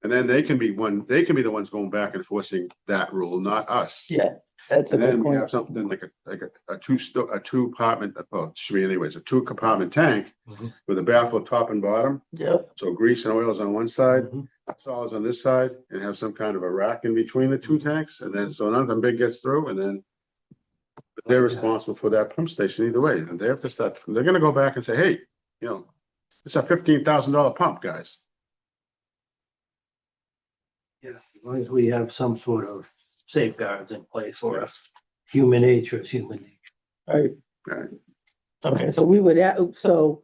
And then they can be the ones going back and enforcing that rule, not us. yeah, that's a And good then we have point. something like a 2 apartment, well, it should be anyways, a 2 compartment tank Mhm. with a baffle top and bottom. Yep, So grease and oils on one side, Mhm. solids on this side, and have some kind of a rack in between the 2 tanks. And then, so nothing big gets through, and then they're responsible for that pump station either way. And they have to start, they're gonna go back and say, hey, you know, it's a $15,000 pump, guys. Yeah, as long as we have some sort of safeguards in place for us. Human nature is human nature. right. Right. Okay, so we would, from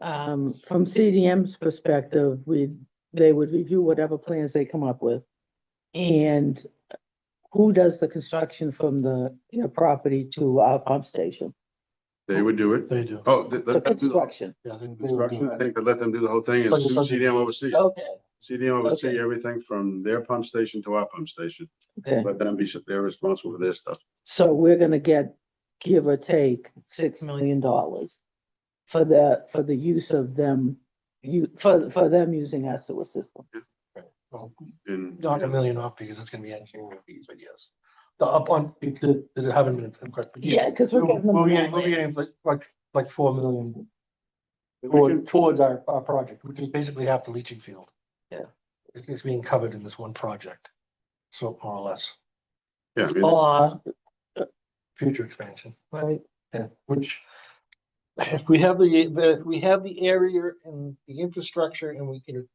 CDM's perspective, they would review whatever plans they come up with. And who does the construction from the, property to our pump station? They would do it. They do. Oh, The let them do the construction, Yeah, they do. construction. I think they let them do the whole thing and Like a subject. CDM oversee. okay, CDM oversee Okay. everything from their pump station to our pump station. okay. Let them they're responsible for their stuff. So we're gonna get, give or take, $6 million for the use of them, for them using our sewer system. Well, in. not a million off because it's gonna be engineering fees, but yes. The up on, that haven't been, but yes. Yeah, because we're getting them. We'll be getting like 4 million towards our project, which is basically half the leaching field. Yeah. It's being covered in this one project. So more or less, Yeah, I mean, future expansion. Right. Yeah, which if we have the area and the infrastructure and we can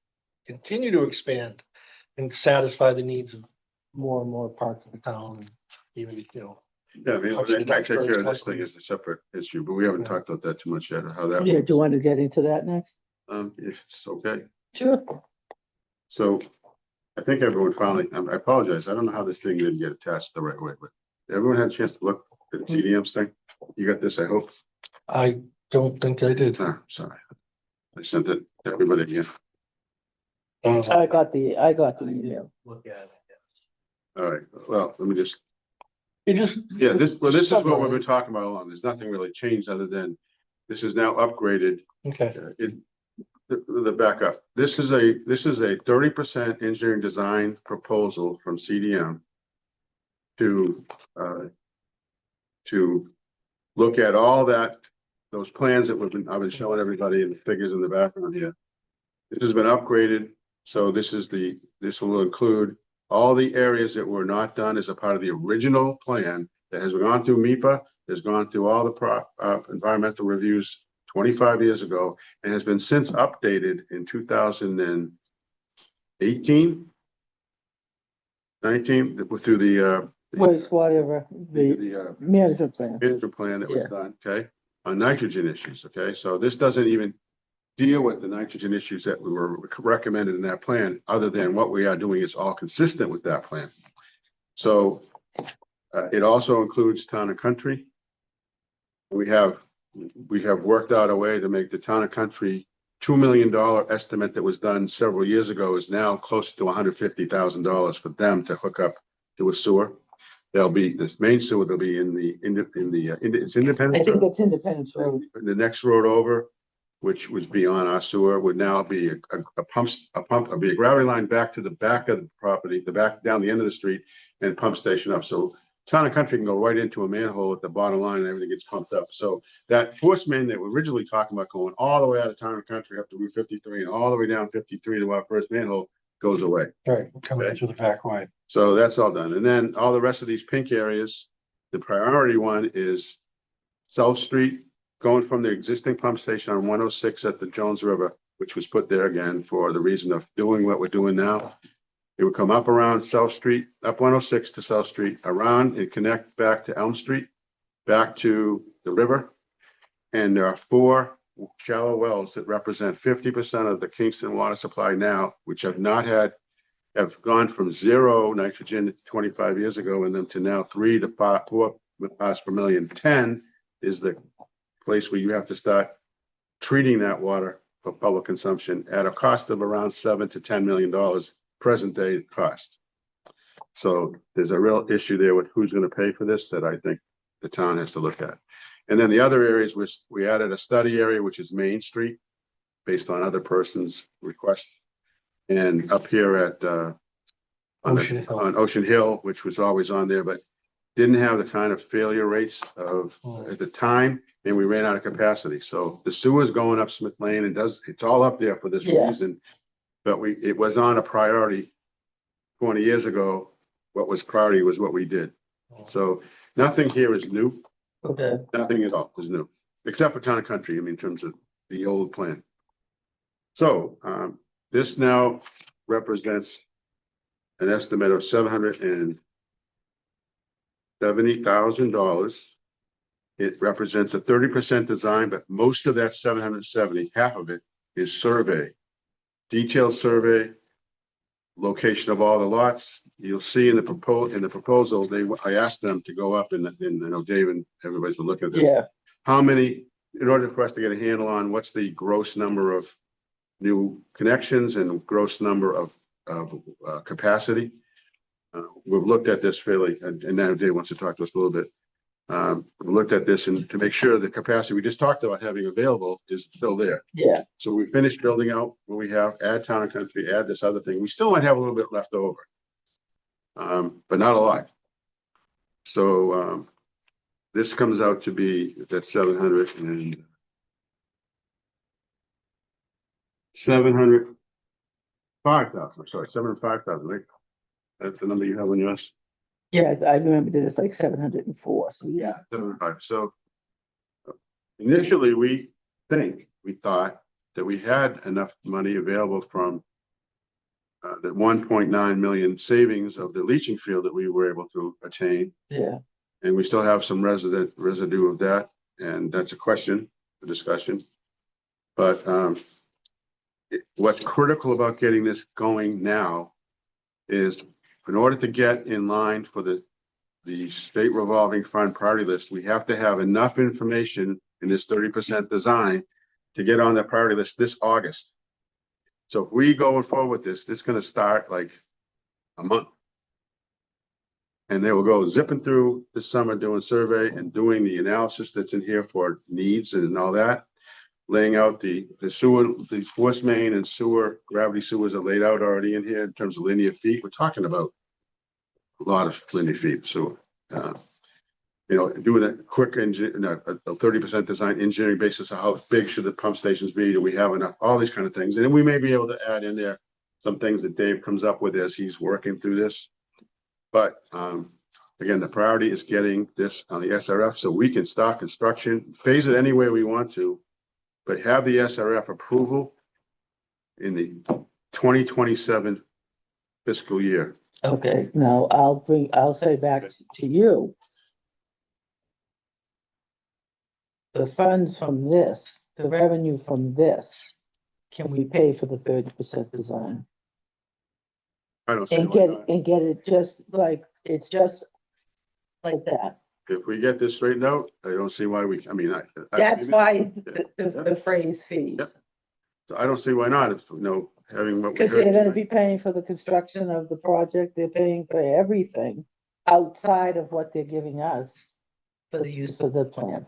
continue to expand and satisfy the needs of more and more parts of the town, and even, yeah, I mean, I take care of this thing as a separate issue, but we haven't talked about that too much yet, how that, Yeah, do you want to get into that next? if it's okay. Sure. So I think everyone finally, I apologize, I don't know how this thing didn't get attached the right way, but everyone had a chance to look at the TDMs thing. You got this, I hope. I don't think I did. Ah, sorry. I sent it to everybody again. I got the email. Look at it. All right, well, let me just, It just. yeah, this is what we've been talking about all along. There's nothing really changed other than this is now upgraded. Okay, The backup. This is a 30% engineering design proposal from CDM to look at all those plans that I've been showing everybody and the figures in the background here. This has been upgraded, so this will include all the areas that were not done as a part of the original plan that has gone through MIPA, has gone through all the environmental reviews 25 years ago, and has been since updated in 2018, 19, through the Wastewater, the management plan. management plan that was Yeah. done, okay, on nitrogen issues, okay? So this doesn't even deal with the nitrogen issues that we were recommended in that plan, other than what we are doing is all consistent with that plan. So it also includes town and country. We have worked out a way to make the town and country $2 million estimate that was done several years ago is now closer to $150,000 for them to hook up to a sewer. There'll be this main sewer, they'll be it's I Independence think Road. it's Independence Road. The next road over, which was beyond our sewer, would now be a gravity line back to the back of the property, down the end of the street, and pump station up. So town and country can go right into a manhole at the bottom line and everything gets pumped up. So that force main that we're originally talking about going all the way out of town and country up to Route 53 and all the way down 53 to our first manhole goes away. right, coming in through the back way. So that's all done. And then all the rest of these pink areas, the priority one is South Street, going from the existing pump station on 106 at the Jones River, which was put there again for the reason of doing what we're doing now. It would come up around South Street, up 106 to South Street, around and connect back to Elm Street, back to the river. And there are 4 shallow wells that represent 50% of the Kingston water supply now, which have gone from 0 nitrogen 25 years ago and then to now 3 to 4 parts per million. 10 is the place where you have to start treating that water for public consumption at a cost of around $7 to $10 million present day cost. So there's a real issue there with who's going to pay for this that I think the town has to look at. And then the other areas we added a study area, which is Main Street, based on other persons' requests. And up here at Ocean Hill. on Ocean Hill, which was always on there, but didn't have the kind of failure rates of at the time, and we ran out of capacity. So the sewer's going up Smith Lane and it's all up there for this Yeah. reason. But it was not a priority 20 years ago. What was priority was what we did. So nothing here is new. Okay. Nothing at all is new, except for town and country, I mean, in terms of the old plan. So this now represents an estimate of $770,000. It represents a 30% design, but most of that 770, half of it is survey. Detailed survey, location of all the lots. You'll see in the proposal, I asked them to go up and I know Dave and everybody's been looking at this. Yeah. How many, in order for us to get a handle on what's the gross number of new connections and gross number of capacity. We've looked at this fairly, and now Dave wants to talk to us a little bit. We looked at this and to make sure the capacity we just talked about having available is still there. Yeah, So we finished building out what we have, add town and country, add this other thing. We still might have a little bit left over. But not a lot. So, this comes out to be that 705,000, I'm sorry, 705,000, right? That's the number you have on yours? yeah, I remember that it's like 704, so yeah. 705. So initially, we thought that we had enough money available from the 1.9 million savings of the leaching field that we were able to attain. Yeah, And we still have some residue of that, and that's a question, a discussion. But what's critical about getting this going now is in order to get in line for the state revolving fund priority list, we have to have enough information in this 30% design to get on the priority list this August. So if we go forward with this is going to start like a month. And they will go zipping through this summer doing survey and doing the analysis that's in here for needs and all that. Laying out the sewer, the force main and sewer, gravity sewers are laid out already in here in terms of linear feet. We're talking about a lot of linear feet. So, doing a quick a 30% design engineering basis of how big should the pump stations be? Do we have enough? All these kind of things. And then we may be able to add in there some things that Dave comes up with as he's working through this. But again, the priority is getting this on the SRF so we can start construction, phase it any way we want to, but have the SRF approval in the 2027 fiscal year. okay, now I'll say back to you. The funds from this, the revenue from this, can we pay for the 30% design? I don't see And why not. get it just like, it's just like that. If we get this straightened out, I don't see why That's why the phrase fees. Yep. So I don't see why not, if, having what we Because they're heard. gonna be paying for the construction of the project, they're paying for everything outside of what they're giving us for the use of the plant,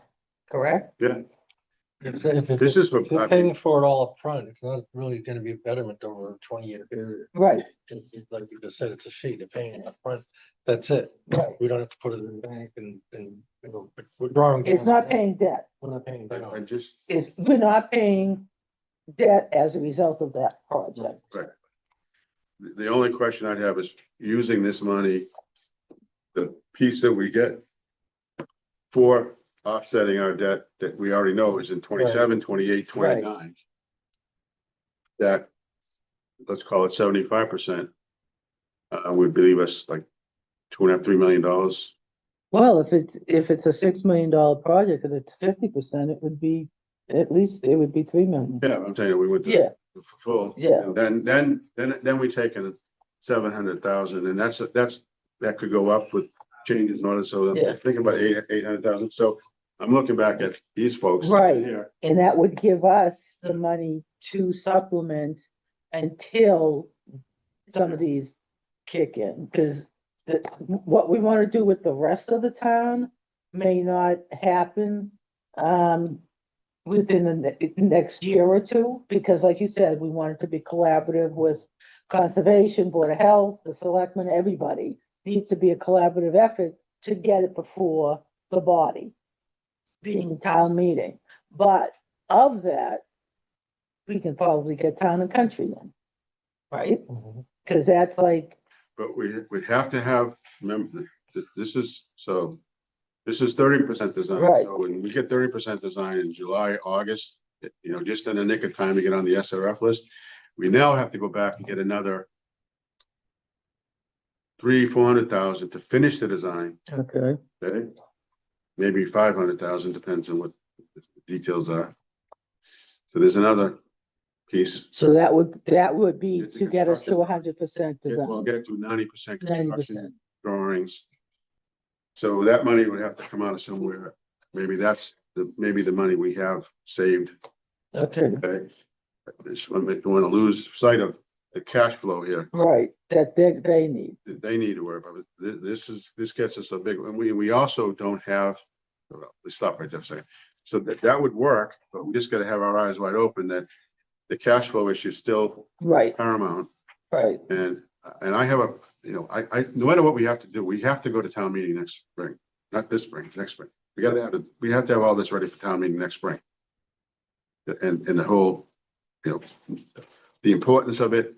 correct? Yeah, If this is what, you're paying for it all up front, it's not really gonna be a betterment over a 20-year period. Right, Like you just said, it's a fee, they're paying it up front. That's it. right. We don't have to put it in the bank and we're drawing. It's down not debt. paying debt. We're not paying I down. just, We're not paying debt as a result of that project. right. The only question I'd have is using this money, the piece that we get for offsetting our debt that we already know is in 27, 28, 29. That, let's call it 75%, would leave us like $2.5–3 million. Well, if it's a $6 million project and it's 50%, it would be, at least it would be 3 million. Yeah, I'm saying we went to Yeah, full. Yeah. Then we take in 700,000, and that could go up with changes in order. So Yeah. think about 800,000. So I'm looking back at these folks Right. here. and that would give us the money to supplement until some of these kick in, because what we want to do with the rest of the town may not happen within the next year or two, because like you said, we want it to be collaborative with conservation, board of health, the selectmen, everybody. Needs to be a collaborative effort to get it before the body, being town meeting. But of that, we can probably get town and country then, right? Because that's like, But we'd have to have, remember, this is 30% design. Right. So when we get 30% design in July, August, just in the nick of time to get on the SRF list, we now have to go back and get another 300,000–400,000 to finish the design. okay, Okay, maybe 500,000, depends on what the details are. So there's another piece. so that would be to get us to 100% We'll design. get to 90% 90%. construction drawings. So that money would have to come out of somewhere. Maybe that's maybe the money we have saved. Okay, Okay, I just want to lose sight of the cash flow here. Right, that they need. That they need to worry about. This gets us a big, and we also don't have, well, let's stop right there for a second. So that would work, but we just gotta have our eyes wide open that the cash flow issue is still Right, paramount. right. And I have a, no matter what we have to do, we have to go to town meeting next spring, not this spring, next spring. We have to have all this ready for town meeting next spring. And the whole, the importance of it,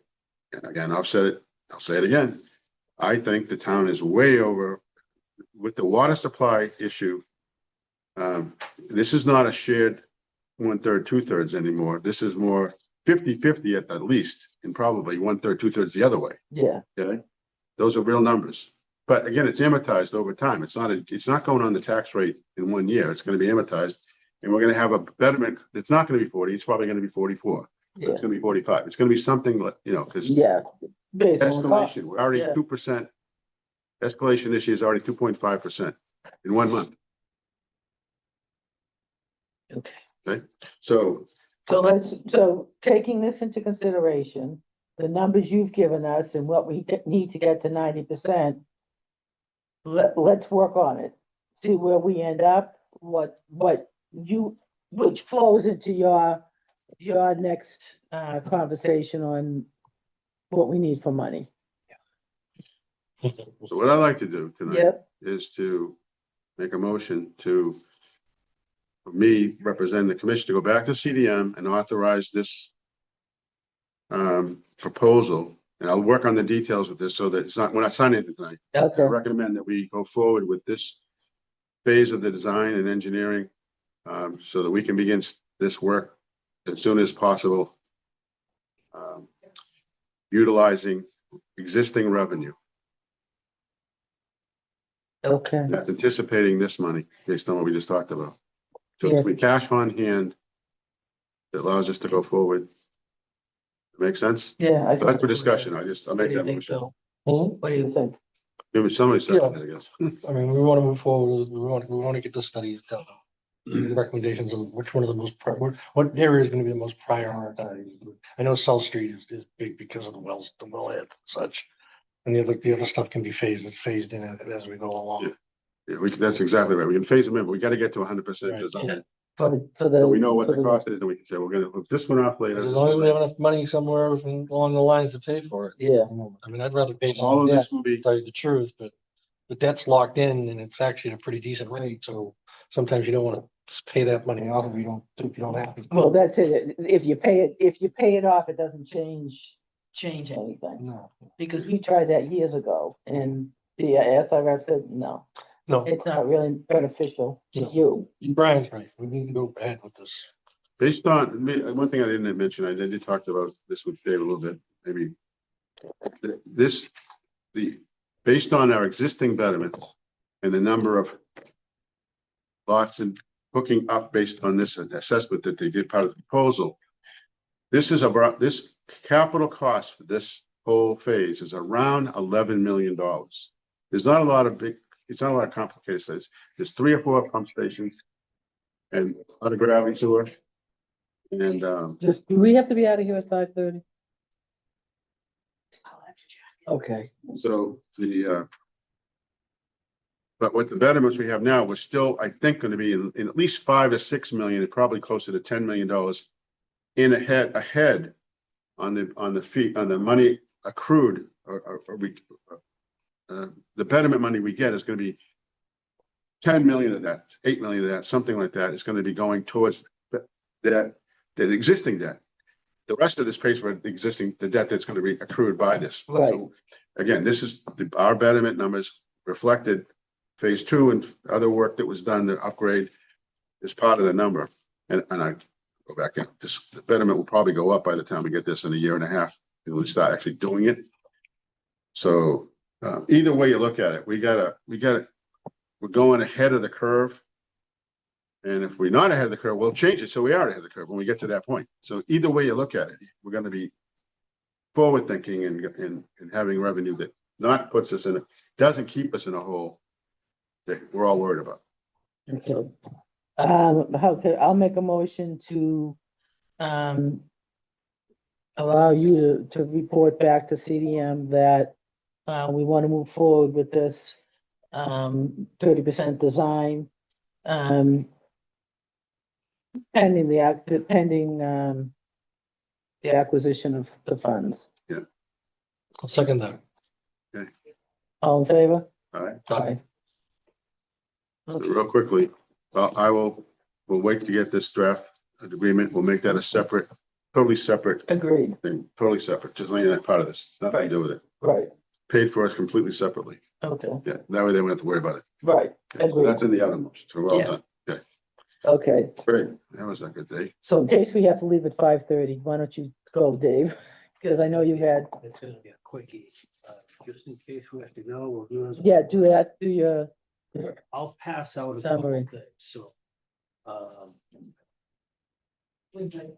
and again, I'll say it again. I think the town is way over with the water supply issue. This is not a shared 1/3, 2/3 anymore. This is more 50-50 at the least, and probably 1/3, 2/3 the other way. Yeah, Okay, those are real numbers. But again, it's amortized over time. It's not going on the tax rate in 1 year. It's going to be amortized, and we're going to have a betterment. It's not going to be 40. It's probably going to be 44. yeah, It's going to be 45. It's going to be something like, because yeah. Based on cost. escalation, we're already Yeah. 2%. Escalation this year is already 2.5% in 1 month. Okay. So So taking this into consideration, the numbers you've given us and what we need to get to 90%. Let's work on it, see where we end up, which flows into your next, conversation on what we need for money. So what I'd like to do tonight Yep, is to make a motion for me, representing the commission, to go back to CDM and authorize this proposal. And I'll work on the details with this so that we're not signing it tonight. I okay, recommend that we go forward with this phase of the design and engineering, so that we can begin this work as soon as possible, utilizing existing revenue. okay, That's anticipating this money based on what we just talked about. So Yeah. if we cash on hand, that allows us to go forward. Make sense? yeah. I So that's for think- discussion. I'll What make do you that think, motion. Bill? Hmm? What do you think? Maybe somebody said, Yeah. I guess. I mean, we want to move forward. We want to get the studies done. Recommendations of which one of the what area is going to be the most prioritized. I know South Street is big because of the wellhead and such. And the other stuff can be phased in as we go along. Yeah, that's exactly right. We can phase them in, but we gotta get to 100% Right. design. For So the. we know what for the cost is, and we can say, we're gonna hook this one off later. As long as we have enough money somewhere along the lines to pay for it. Yeah, I mean, I'd rather pay All all of of this that, will be, to tell you the truth, but the debt's locked in and it's actually at a pretty decent rate, so sometimes you don't want to pay that money off if you don't have to. well, that's it. If you pay it off, it doesn't change anything. No, Because we tried that years ago and the SRF said, no, no, it's not really beneficial to No. you. Brian's right. We need to go ahead with this. based on, one thing I didn't mention, I did talk about this with Dave a little bit, maybe. Based on our existing betterment and the number of lots and hooking up based on this assessment that they did part of the proposal. This capital cost for this whole phase is around $11 million. It's not a lot of complicated studies. There's 3 or 4 pump stations and other gravity sewer. And, Just, do we have to be out of here at 5:30? Okay, so but with the betterments we have now, we're still, I think, going to be in at least 5 to 6 million, and probably closer to $10 million ahead on the money accrued the betterment money we get is going to be 10 million of that, 8 million of that, something like that is going to be going towards that existing debt. The rest of this pays for the debt that's going to be accrued by this. Right. So, again, this is our betterment numbers reflected phase 2 and other work that was done to upgrade is part of the number. And I go back in, the betterment will probably go up by the time we get this in a year and a half and we start actually doing it. So either way you look at it, we're going ahead of the curve. And if we're not ahead of the curve, we'll change it so we are ahead of the curve when we get to that point. So either way you look at it, we're going to be forward thinking and having revenue that not puts us doesn't keep us in a hole that we're all worried about. okay. Okay, I'll make a motion to, allow you to report back to CDM that, we want to move forward with this, 30% design, pending the acquisition of the funds. I'll second that. All in favor? All right, Aye. real quickly, we'll wait to get this draft agreement. We'll make that a separate, totally separate Agreed, thing, totally separate, just letting that part of this, nothing to do with it. right, Paid for us completely separately. okay, Yeah, that way they won't have to worry about it. right, Yeah, so agreed, that's in the other motion, so we're all Yeah. done. okay. Great, that was a good day. So in case we have to leave at 5:30, why don't you go, Dave? Because I know you had, It's gonna be a quickie, just in case we have to go, we'll do this. yeah, do that, do your, I'll pass out a couple Summary. of things, so. Um, okay.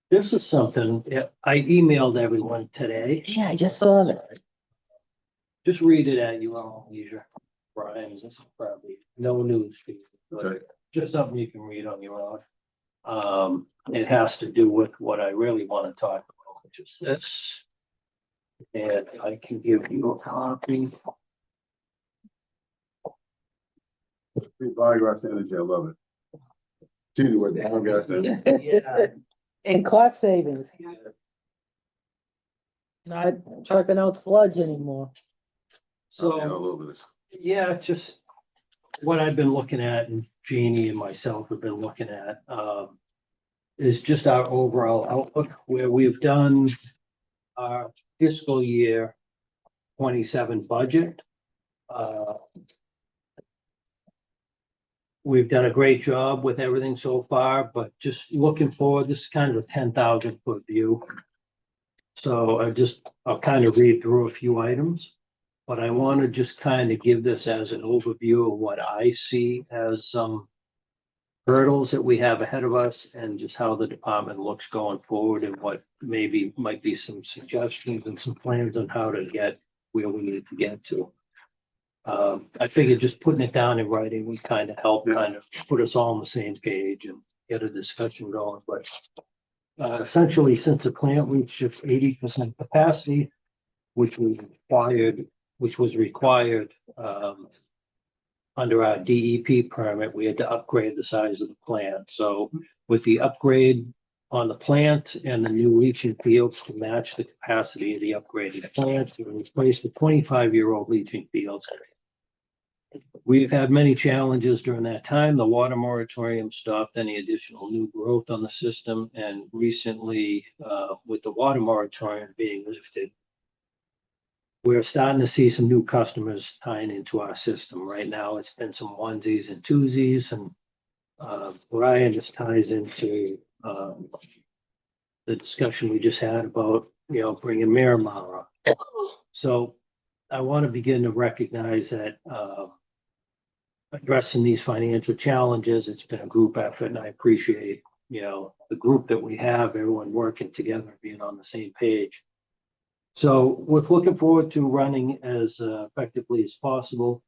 this is something, I emailed everyone today, Yeah, I just saw that. just read it at your own leisure. Brian, this is probably no news for you, but Okay. just something you can read on your own. It has to do with what I really want to talk about, which is this. And I can give you a copy. Free Biogas energy, I love it. See the word biogas energy. Yeah. And cost savings. Not trucking out sludge anymore. So. All over this. Yeah, it's just what I've been looking at, and Jeannie and myself have been looking at, is just our overall outlook, where we've done our fiscal year 27 budget. We've done a great job with everything so far, but just looking forward, this is kind of a 10,000-foot view. So I'll kind of read through a few items. But I want to just kind of give this as an overview of what I see as some hurdles that we have ahead of us and just how the department looks going forward and what maybe might be some suggestions and some plans on how to get where we need to get to. I figured just putting it down in writing would kind of help kind of put us all on the same page and get a discussion going. But essentially, since the plant reached its 80% capacity, which was required under our DEP permit, we had to upgrade the size of the plant. So with the upgrade on the plant and the new leaching fields to match the capacity of the upgraded plant, to replace the 25-year-old leaching fields. We've had many challenges during that time. The water moratorium stopped any additional new growth on the system, and recently, with the water moratorium being lifted, we're starting to see some new customers tying into our system. Right now, it's been some onesies and twosies, and Brian just ties into the discussion we just had about, bringing Miramar up. So I want to begin to recognize that addressing these financial challenges, it's been a group effort, and I appreciate, the group that we have, everyone working together, being on the same page. So we're looking forward to running as effectively as possible.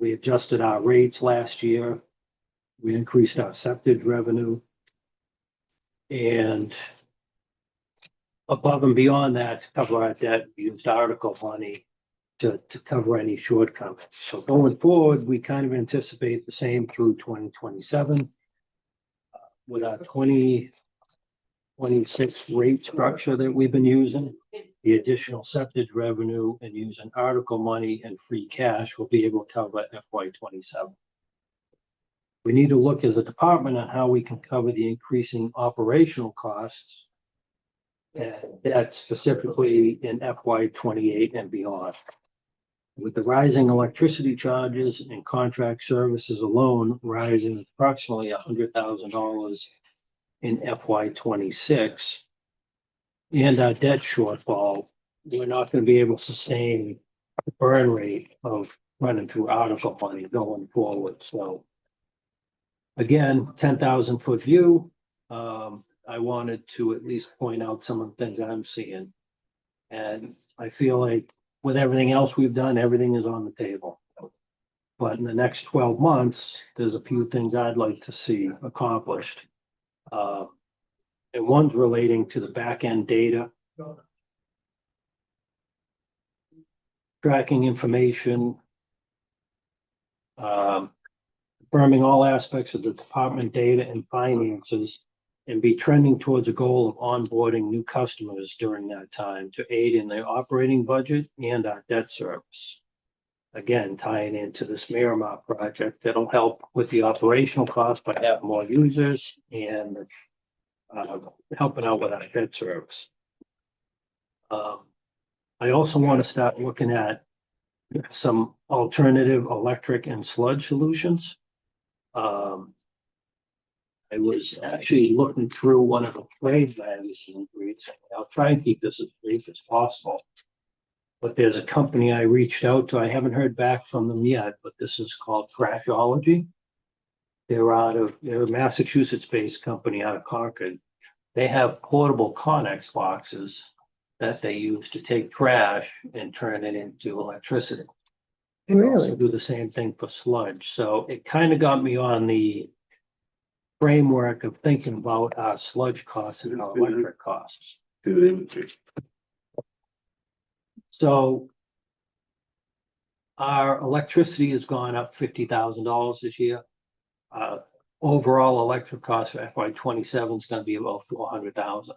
We adjusted our rates last year. We increased our septic revenue. And above and beyond that, to cover our debt, we used article money to cover any shortcomings. So going forward, we kind of anticipate the same through 2027. With our 2026 rate structure that we've been using, the additional septic revenue and using article money and free cash will be able to cover FY27. We need to look as a department on how we can cover the increasing operational costs, and that specifically in FY28 and beyond. With the rising electricity charges and contract services alone rising approximately $100,000 in FY26, and our debt shortfall, we're not going to be able to sustain the burn rate of running through article money going forward. So again, 10,000-foot view. I wanted to at least point out some of the things I'm seeing. And I feel like with everything else we've done, everything is on the table. But in the next 12 months, there's a few things I'd like to see accomplished. And one's relating to the back end data. Tracking information. Confirming all aspects of the department data and finances and be trending towards a goal of onboarding new customers during that time to aid in their operating budget and our debt service. Again, tying into this Miramar project, that'll help with the operational cost by having more users and helping out with our debt service. I also want to start looking at some alternative electric and sludge solutions. I was actually looking through one of the trade magazines recently. I'll try and keep this as brief as possible. But there's a company I reached out to. I haven't heard back from them yet, but this is called Crashology. They're a Massachusetts-based company out of Concord. They have portable Connex boxes that they use to take trash and turn it into electricity. They also do the same thing for sludge. So it kind of got me on the framework of thinking about our sludge costs and our electric costs. So our electricity has gone up $50,000 this year. Overall electric cost for FY27 is going to be about $400,000.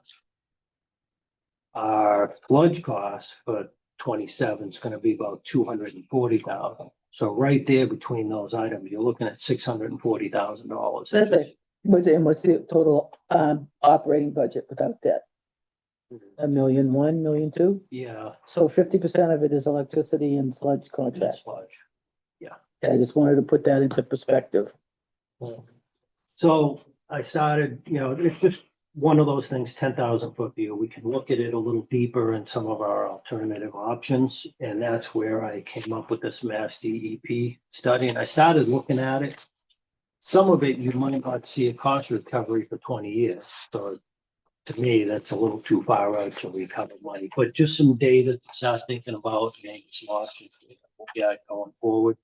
Our sludge cost for 27 is going to be about $240,000. So right there between those items, you're looking at $640,000. That's it. What's the total, operating budget without debt? $1.1 million, $1.2 million? Yeah, So 50% of it is electricity and sludge that's contract. sludge. I just wanted to put that into perspective. So I started, it's just one of those things, 10,000 foot view. We can look at it a little deeper in some of our alternative options. And that's where I came up with this Mass DEP study. And I started looking at it. Some of it you might not see a cost recovery for 20 years. So to me, that's a little too far out to recover money, but just some data to start thinking about, maybe some options we can look at going forward,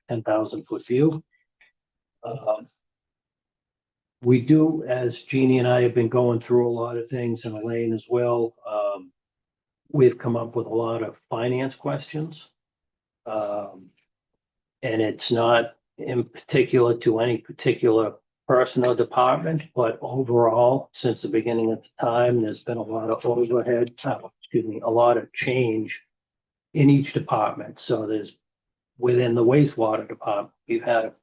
10,000 foot view. We do, as Jeannie and I have been going through a lot of things, and Elaine as well, we've come up with a lot of finance questions. And it's not in particular to any particular person or department, but overall, since the beginning of the time, there's been a lot of overhead, a lot of change in each department. So there's, within the wastewater department, we've had a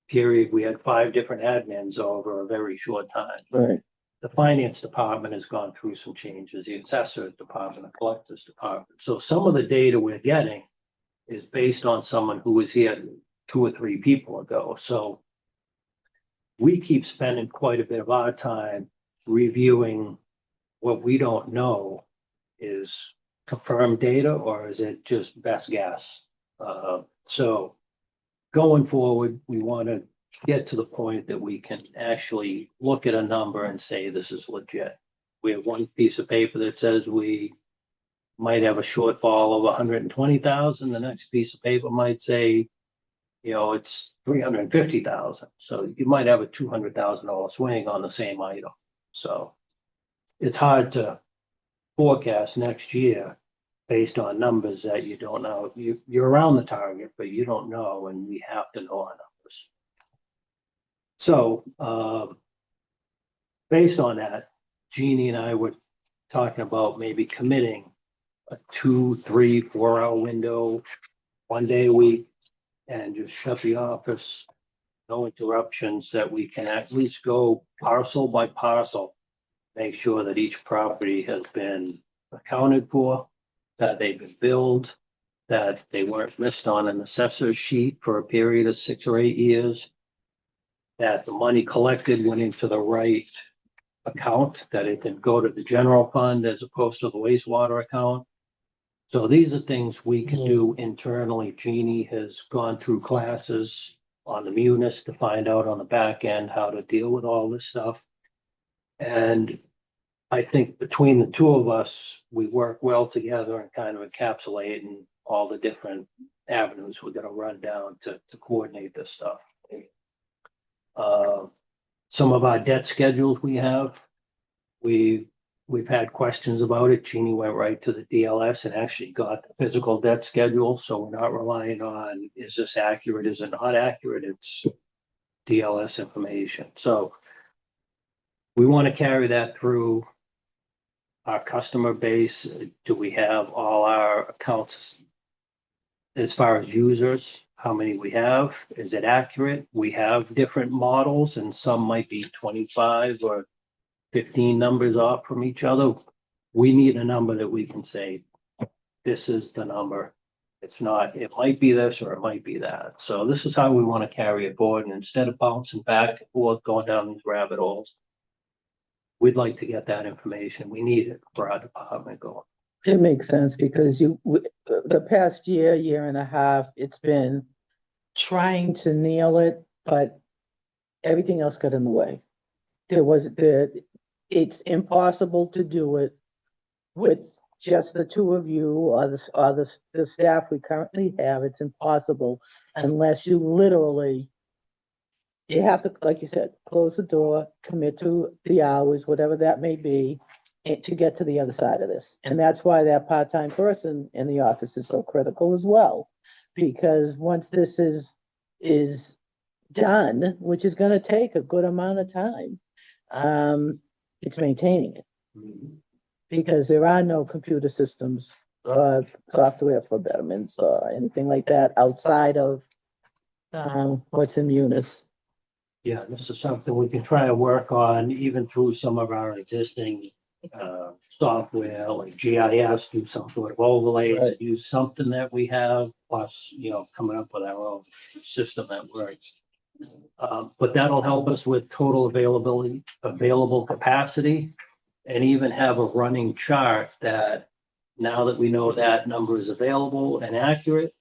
period, we had 5 different admins over a very short time. Right. The finance department has gone through some changes, the assessor department, the collectors department. So some of the data we're getting is based on someone who was here 2 or 3 people ago. So we keep spending quite a bit of our time reviewing what we don't know is confirmed data, or is it just best guess? So going forward, we want to get to the point that we can actually look at a number and say this is legit. We have one piece of paper that says we might have a shortfall of 120,000. The next piece of paper might say, it's 350,000. So you might have a $200,000 swing on the same item. So it's hard to forecast next year based on numbers that you don't know. You're around the target, but you don't know, and we have to know our numbers. So based on that, Jeannie and I were talking about maybe committing a 2, 3, 4 hour window, 1 day a week, and just shut the office, no interruptions, that we can at least go parcel by parcel, make sure that each property has been accounted for, that they've been billed, that they weren't missed on an assessor's sheet for a period of 6 or 8 years, that the money collected went into the right account, that it didn't go to the general fund as opposed to the wastewater account. So these are things we can do internally. Jeannie has gone through classes on the Munis to find out on the back end how to deal with all this stuff. And I think between the 2 of us, we work well together and kind of encapsulate in all the different avenues we're going to run down to coordinate this stuff. Some of our debt schedules we've had questions about it. Jeannie went right to the DLS and actually got the physical debt schedule, so we're not relying on, is this accurate, is it not accurate? It's DLS information. So we want to carry that through our customer base. Do we have all our accounts as far as users? How many we have? Is it accurate? We have different models and some might be 25 or 15 numbers off from each other. We need a number that we can say, this is the number. It's not, it might be this or it might be that. So this is how we want to carry it forward. And instead of bouncing back and forth, going down these rabbit holes, we'd like to get that information. We need it for our department going. It makes sense because the past year and a half, it's been trying to nail it, but everything else got in the way. It's impossible to do it with just the two of you or the staff we currently have. It's impossible unless you literally, you have to, like you said, close the door, commit to the hours, whatever that may be, and to get to the other side of this. And that's why that part-time person in the office is so critical as well. Because once this is done, which is gonna take a good amount of time, it's maintaining it. Because there are no computer systems, software for betterments or anything like that outside of, what's in Munis. Yeah, this is something we can try to work on even through some of our existing software like GIS, do some sort of overlay, Right. use something that we have, plus, coming up with our own system that works. But that'll help us with total availability, available capacity, and even have a running chart that now that we know that number is available and accurate,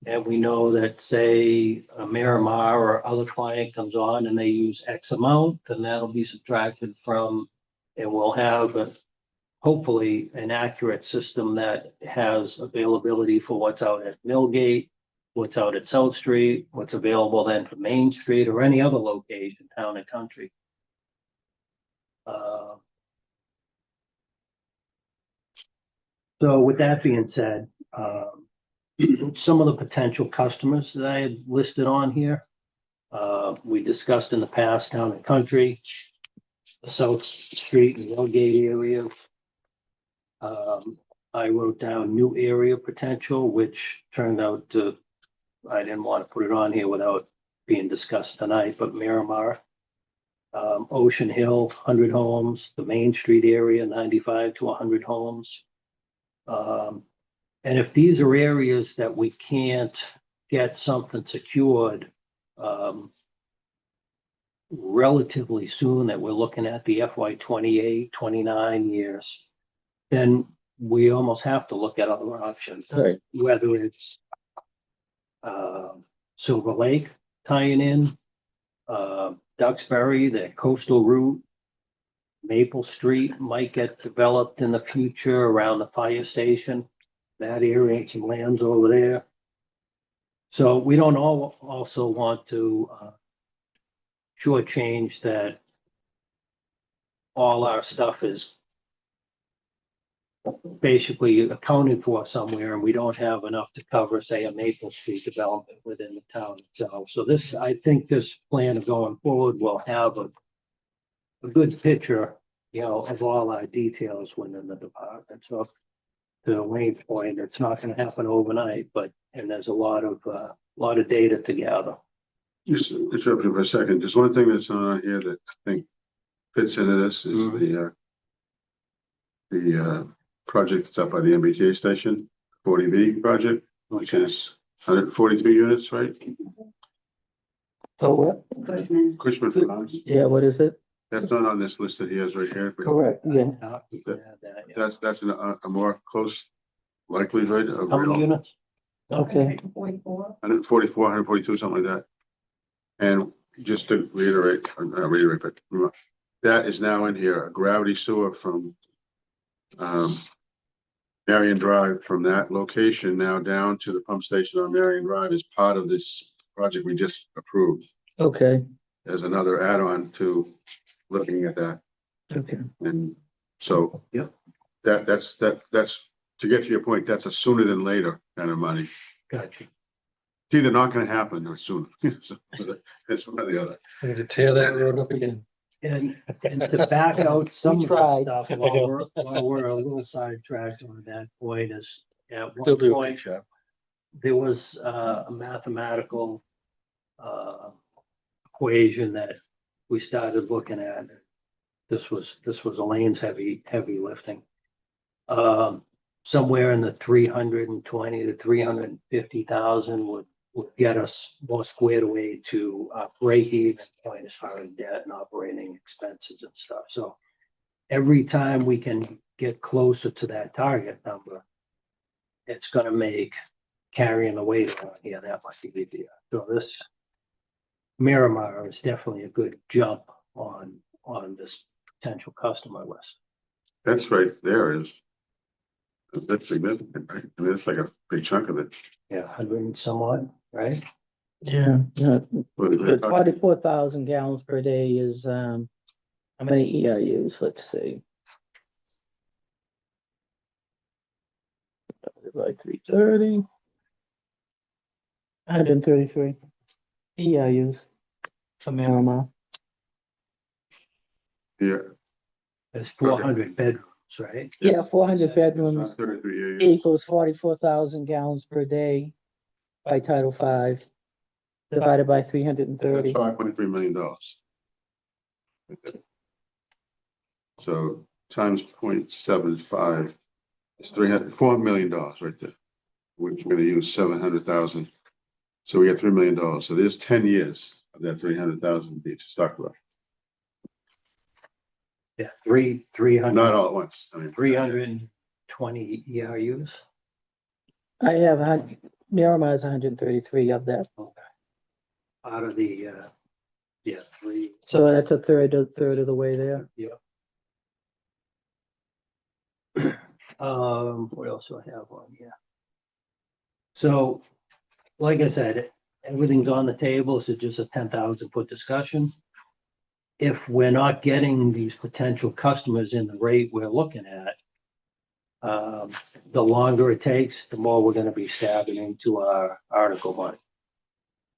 and we know that, say, a Miramar or other client comes on and they use X amount, then that'll be subtracted from, and we'll have hopefully an accurate system that has availability for what's out at Millgate, what's out at South Street, what's available then for Main Street or any other location, town and country. So with that being said, some of the potential customers that I had listed on here, we discussed in the past, town and country, the South Street and Millgate area. I wrote down new area potential, which turned out to, I didn't want to put it on here without being discussed tonight, but Miramar, Ocean Hill, 100 homes, the Main Street area, 95 to 100 homes. And if these are areas that we can't get something secured relatively soon, that we're looking at the FY 28, 29 years, then we almost have to look at other options. Right. Whether it's Silver Lake tying in, Duxbury, the coastal route, Maple Street might get developed in the future around the fire station. That area and some lands over there. So we don't also want to shortchange that all our stuff is basically accounted for somewhere and we don't have enough to cover, say, a Maple Street development within the town itself. So this, I think this plan of going forward will have a good picture, of all our details within the department. So to Wayne's point, it's not going to happen overnight, and there's a lot of data to gather. Just interrupt you for a second. There's one thing that's on here that I think fits into this is the project that's up by the MBTA station, 40B project, which is 143 units, right? Oh, what? Cushman Farms. Yeah, what is it? That's not on this list that he has right here. But Correct, yeah. that's a more close likelihood of How many real units? Okay. 144, 142, something like that. And just to reiterate, or not reiterate, but that is now in here, a gravity sewer from Marion Drive, from that location now down to the pump station on Marion Drive is part of this project we just approved. Okay, as another add-on to looking at that. Okay. And so. Yep. That's to get to your point, that's a sooner than later kind of money. Gotcha. It's either not gonna happen or sooner. So, it's one or the other. We need to tear that road up again. And to back out some of the tried. stuff while we're a little sidetracked on that point is at They'll one do a good point, job. there was a mathematical equation that we started looking at. This was Elaine's heavy lifting. Somewhere in the 320 to 350,000 would get us more squared away to break even point as far as debt and operating expenses and stuff. So every time we can get closer to that target number, it's gonna make carrying the weight around here that much easier. So this Miramar is definitely a good jump on this potential customer list. That's right there is. That's significant, right? I mean, it's like a big chunk of it. Yeah, 100 and some odd, right? Yeah, yeah. But it- 44,000 gallons per day is, how many EIUs? Let's see. By 330. 133 EIUs for Miramar. Yeah. There's 400 bedrooms, right? Yeah, 400 bedrooms 33 years. equals 44,000 gallons per day by Title V, divided by 330. $5.3 million. So times 0.75 is $4 million right there. We're gonna use 700,000. So we get $3 million. So there's 10 years of that 300,000 to be to start with. Yeah, 300, Not all at once. I mean, 320 ERUs. I have Miramar's 133 of that. Out of the, three. So that's a third of the way there. What else do I have on here? So, like I said, everything's on the table. So just a 10,000 foot discussion. If we're not getting these potential customers in the rate we're looking at, the longer it takes, the more we're gonna be stabbing into our article money.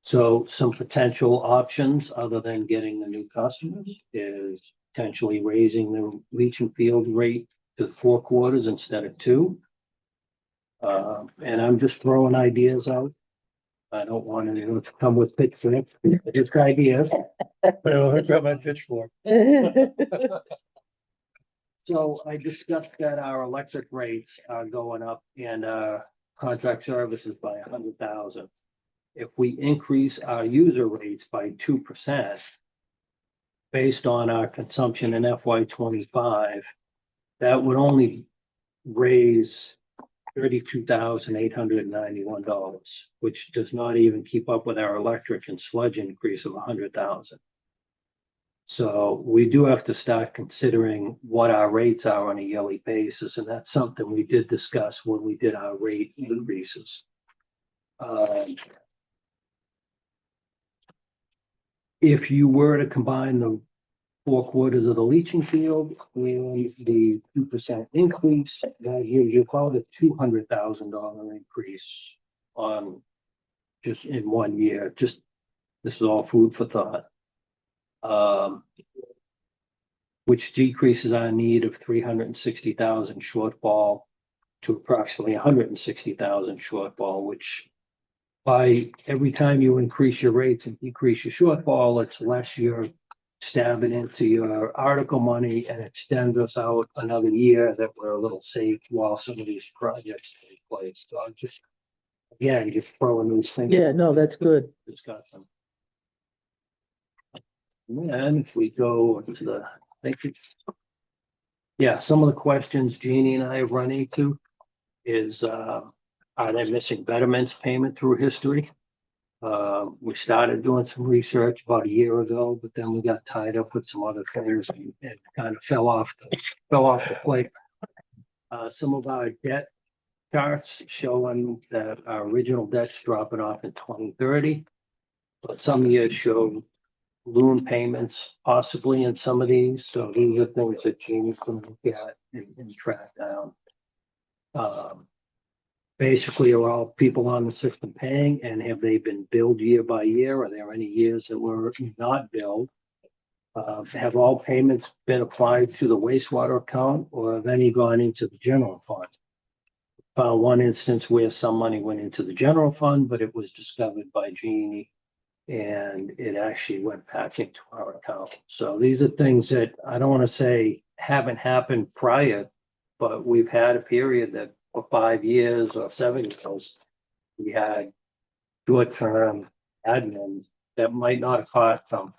So some potential options other than getting the new customers is potentially raising the leaching field rate to 4 quarters instead of 2. And I'm just throwing ideas out. I don't want anyone to come with pitchforks, just ideas. Well, I've got my pitchfork. So I discussed that our electric rates are going up and contract services by 100,000. If we increase our user rates by 2%, based on our consumption in FY25, that would only raise $32,891, which does not even keep up with our electric and sludge increase of 100,000. So we do have to start considering what our rates are on a yearly basis, and that's something we did discuss when we did our rate increases. If you were to combine the 4 quarters of the leaching field and the 2% increase, that gives you about a $200,000 increase on just in 1 year. Just this is all food for thought. Which decreases our need of 360,000 shortfall to approximately 160,000 shortfall, which by every time you increase your rates and decrease your shortfall, it's less you're stabbing into your article money and extends us out another year that we're a little safe while some of these projects take place. So I'm just, again, just throwing these things. Yeah, no, that's good. Discussion. And if we go to the, thank you. Yeah, some of the questions Jeannie and I have run into is, are they missing betterments payment through history? We started doing some research about a year ago, but then we got tied up with some other things and kind of fell off the plate. Some of our debt charts showing that our original debt's dropping off in 2030, but some years show balloon payments possibly in some of these, so these are things that Jamie's gonna look at and track down. Basically, are all people on the system paying, and have they been billed year by year? Are there any years that were not billed? Have all payments been applied to the wastewater account, or have any gone into the general fund? Found one instance where some money went into the general fund, but it was discovered by Jeannie, and it actually went back into our account. So these are things that I don't want to say haven't happened prior, but we've had a period that for 5 years or 7 years, we had short-term admin that might not have cost something.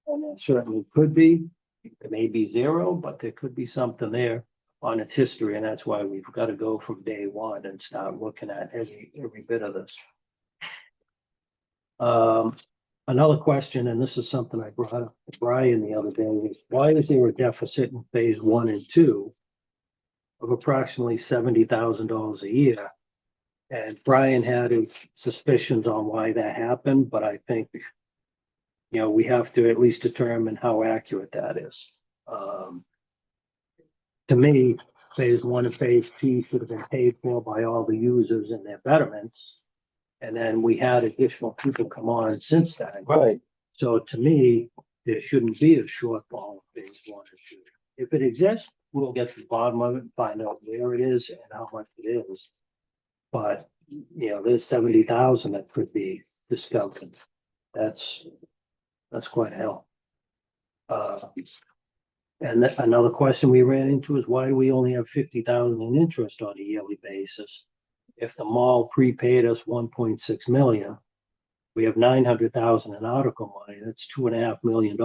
And it certainly could be, it may be zero, but there could be something there on its history, and that's why we've got to go from day one and start looking at every bit of this. Another question, and this is something I brought up to Brian the other day, is why is there a deficit in phase 1 and 2 of approximately $70,000 a year? And Brian had his suspicions on why that happened, but I think, we have to at least determine how accurate that is. To me, phase 1 and phase 2 should have been paid for by all the users and their betterments. And then we had additional people come on since then. Right. So to me, there shouldn't be a shortfall in phase 1 or 2. If it exists, we'll get to the bottom of it and find out where it is and how much it is. But, there's 70,000 that could be discovered. That's quite hell. And another question we ran into is why do we only have 50,000 in interest on a yearly basis? If the mall prepaid us 1.6 million, we have 900,000 in article money. That's $2.5 million.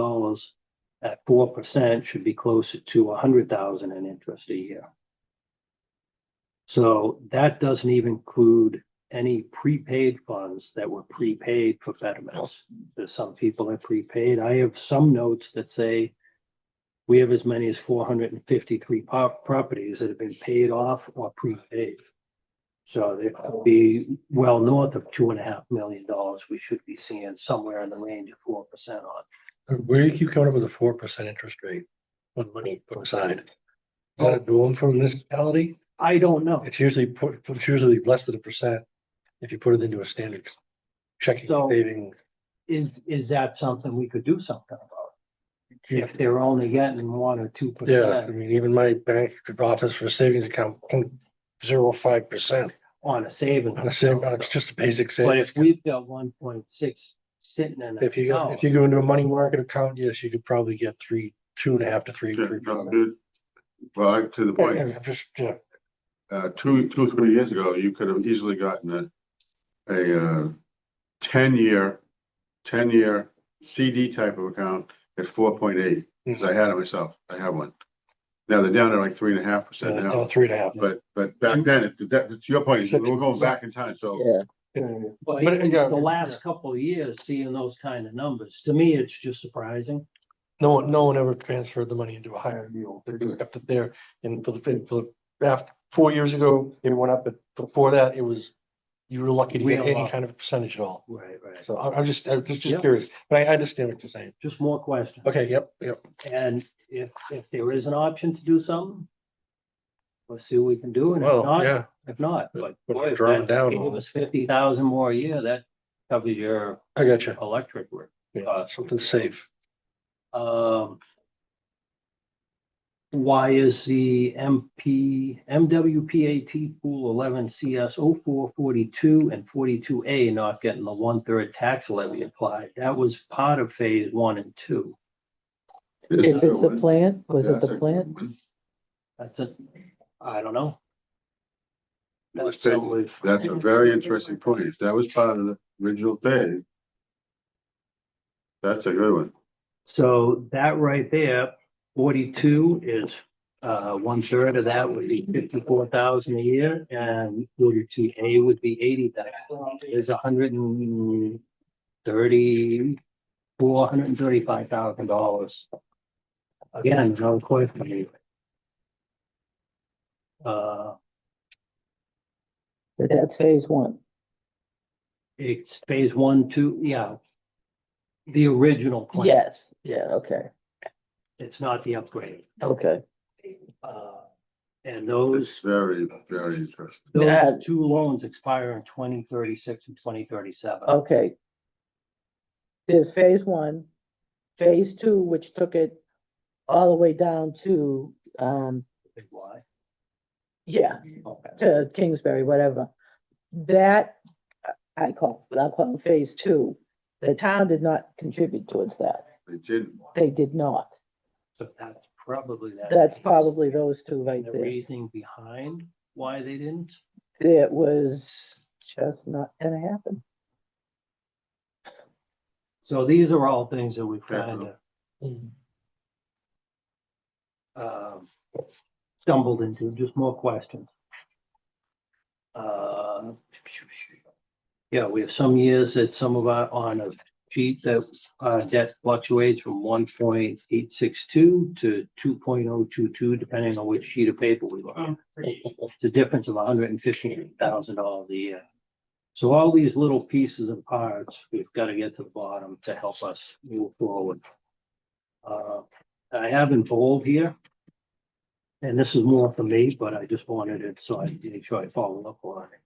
At 4% should be closer to 100,000 in interest a year. So that doesn't even include any prepaid funds that were prepaid for betterments. There's some people that prepaid. I have some notes that say we have as many as 453 properties that have been paid off or prepaid. So there could be well north of $2.5 million we should be seeing somewhere in the range of 4% on. Where do you keep coming up with a 4% interest rate on money put aside? Is that a norm for municipality? I don't know. It's usually less than 1% if you put it into a standard checking So- savings. Is that something we could do something about? If they're only getting 1 or 2%. Yeah, I mean, even my bank office for a savings account, 0.05% On a savings. on a savings, it's just a basic But savings. if we've got 1.6 sitting in. If you go into a money market account, yes, you could probably get 2.5 to 3. Yeah, no, good. Well, to the point, Yeah. 2 or 3 years ago, you could have easily gotten a 10-year CD type of account at 4.8, because I had it myself. I have one. Now they're down to like 3.5% Yeah, now. 3.5. But back then, to your point, we're going back in time, so. Yeah. But But, even yeah, the last couple of years, seeing those kind of numbers, to me, it's just surprising. No one ever transferred the money into a higher deal. They kept it there. And after 4 years ago, it went up, but before that, you were lucky to get Real any low. kind of percentage at all. Right. So I was just Yeah. curious, but I understand what you're saying. Just more questions. Okay, yep. And if there is an option to do something, let's see what we can do. And if Well, not, yeah. if not, But but we're boy, if drawing that down gave on us 50,000 more a year, that covers your I got you. electric work. Something safe. Why is the MWPAT pool 11 CS 0442 and 42A not getting the 1/3 tax levy applied? That was part of phase 1 and 2. If it's the plan, was it the plan? That's it. I don't know. That's a very interesting point. If that was part of the original phase, that's a good one. So that right there, 42 is 1/3 of that would be 54,000 a year, and 42A would be 80,000. There's $135,000. Again, no question. But that's phase 1. It's phase 1, 2, yeah. The original plan. Yes, yeah, okay, It's not the upgrade. okay. And It's those very, very interesting. Yeah. two loans expire in 2036 and 2037. Okay. There's phase one, phase two, which took it all the way down to, Big Y. yeah, Okay. to Kingsbury, whatever. That, I'm calling phase two. The town did not contribute towards that. They didn't. They did not. So that's probably that. That's probably those two right The there. reasoning behind why they didn't. It was just not gonna happen. So these are all things that we've Okay. kind of stumbled into, just more questions. Yeah, we have some years that some of our, on a sheet that debt fluctuates from 1.862 to 2.022, depending on which sheet of paper we look at. It's a difference of $115,000 a year. So all these little pieces and parts, we've got to get to the bottom to help us move forward. I have in bold here, and this is more for me, but I just wanted it, so I make sure I follow up on it.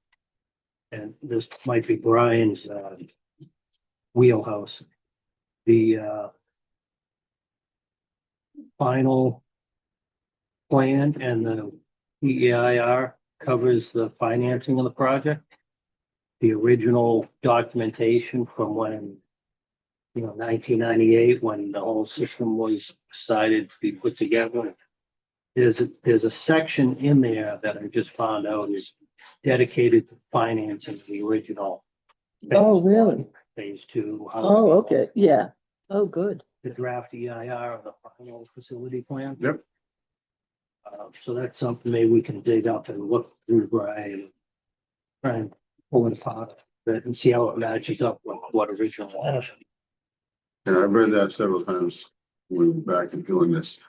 And this might be Brian's wheelhouse. The final plan and the EEIR covers the financing of the project. The original documentation from when, 1998, when the whole system was decided to be put together. There's a section in there that I just found out is dedicated to financing the original. Oh, really? Phase two. Oh, okay, yeah. Oh, good. The draft EIR of the final facility plan. Yep. So that's something maybe we can dig up and look through, Brian. Try and pull it apart and see how it matches up with what original was. And I've read that several times. We were back and doing this.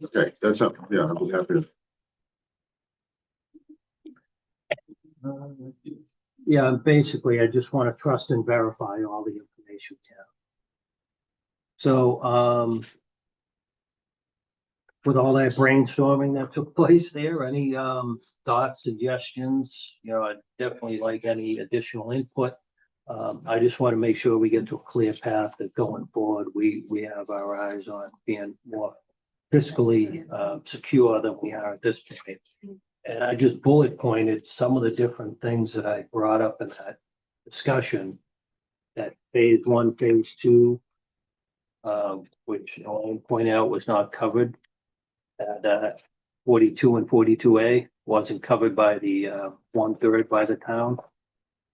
Okay, that's up. Yeah, I'll be happy. Yeah, basically, I just want to trust and verify all the information we have. So, with all that brainstorming that took place there, any thoughts, suggestions? I'd definitely like any additional input. I just want to make sure we get to a clear path that going forward, we have our eyes on being more fiscally secure than we are at this point. And I just bullet pointed some of the different things that I brought up in that discussion. That phase one, phase two, which I'll point out was not covered. That 42 and 42A wasn't covered by the 1/3 by the town.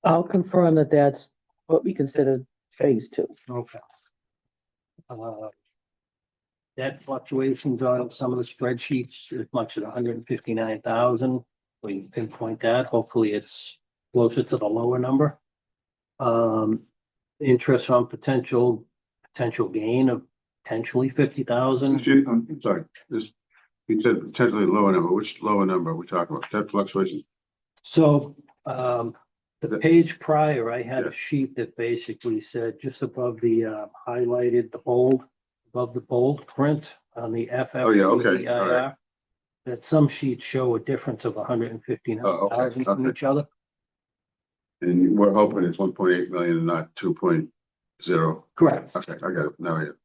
I'll confirm that that's what we consider phase two. Okay. Debt fluctuations on some of the spreadsheets, as much as 159,000. We can pinpoint that. Hopefully it's closer to the lower number. Interest on potential gain of potentially 50,000. I'm sorry, you said potentially lower number. Which lower number are we talking about? That fluctuation? So, the page prior, I had Yeah. a sheet that basically said just above the highlighted, the bold, above the bold print on the FF. Oh, yeah, okay, all right. That some sheets show a difference of Oh, 159,000 okay, from okay. each other. And we're hoping it's 1.8 million and not 2.0. Correct. Okay, I got it. Now I get it.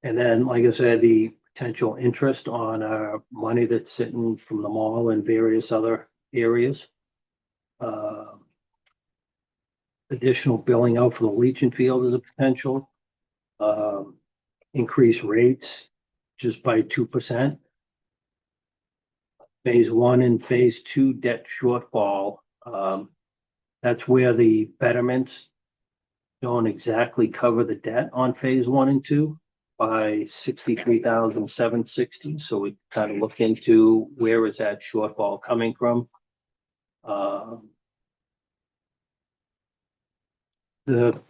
And then, like I said, the potential interest on money that's sitting from the mall and various other areas. Additional billing out for the leaching field is a potential. Increase rates just by 2%. Phase one and phase two debt shortfall. That's where the betterments don't exactly cover the debt on phase one and two by 63,760. So we kind of look into where is that shortfall coming from. The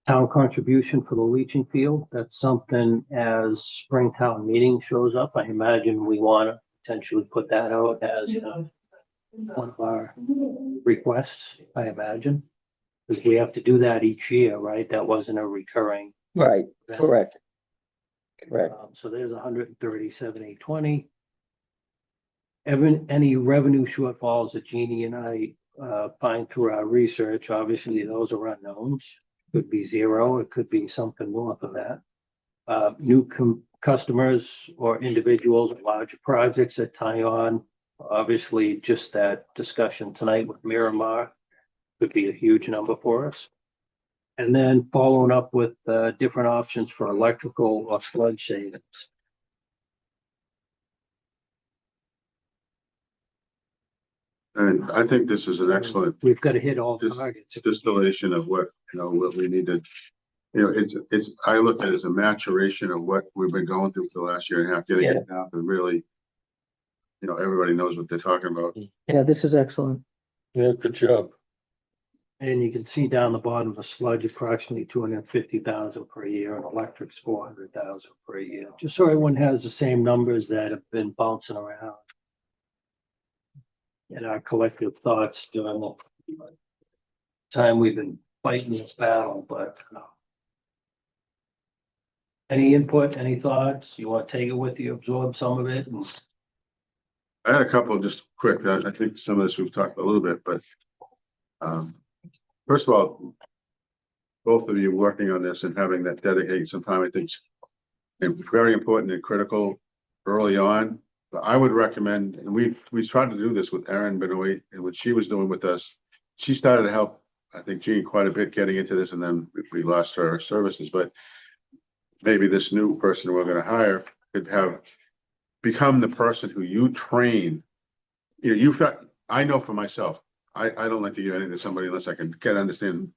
town contribution for the leaching field, that's something as Springtown meeting shows up, I imagine we want to potentially put that out as one of our requests, I imagine. Because we have to do that each year, right? That wasn't a recurring. Right, event. correct. Correct. So there's 137,820. Any revenue shortfalls that Jeannie and I find through our research, obviously those are unknowns. Could be zero, it could be something north of that. New customers or individuals or larger projects that tie on, obviously just that discussion tonight with Miramar could be a huge number for us. And then following up with different options for electrical or flood savings. And I think this is an excellent We've got to hit all Just- targets. distillation of what, what we need to, I look at it as a maturation of what we've been going through for the last year and a half, getting it down and really, everybody knows what they're talking about. Yeah, this is excellent. Yeah, good job. And you can see down the bottom of the sludge, approximately 250,000 per year, and electric's 400,000 per year. Just so everyone has the same numbers that have been bouncing around. And our collective thoughts during the time we've been fighting this battle, but. Any input, any thoughts? You want to take it with you, absorb some of it? And I had a couple just quick, I think some of this we've talked a little bit, but first of all, both of you working on this and having that dedicated some time, I think is very important and critical early on. But I would recommend, and we tried to do this with Erin Benoit and what she was doing with us. She started to help, I think, Gene quite a bit getting into this, and then we lost her services. But maybe this new person we're going to hire could become the person who you train. I know for myself, I don't like to give anything to somebody unless I can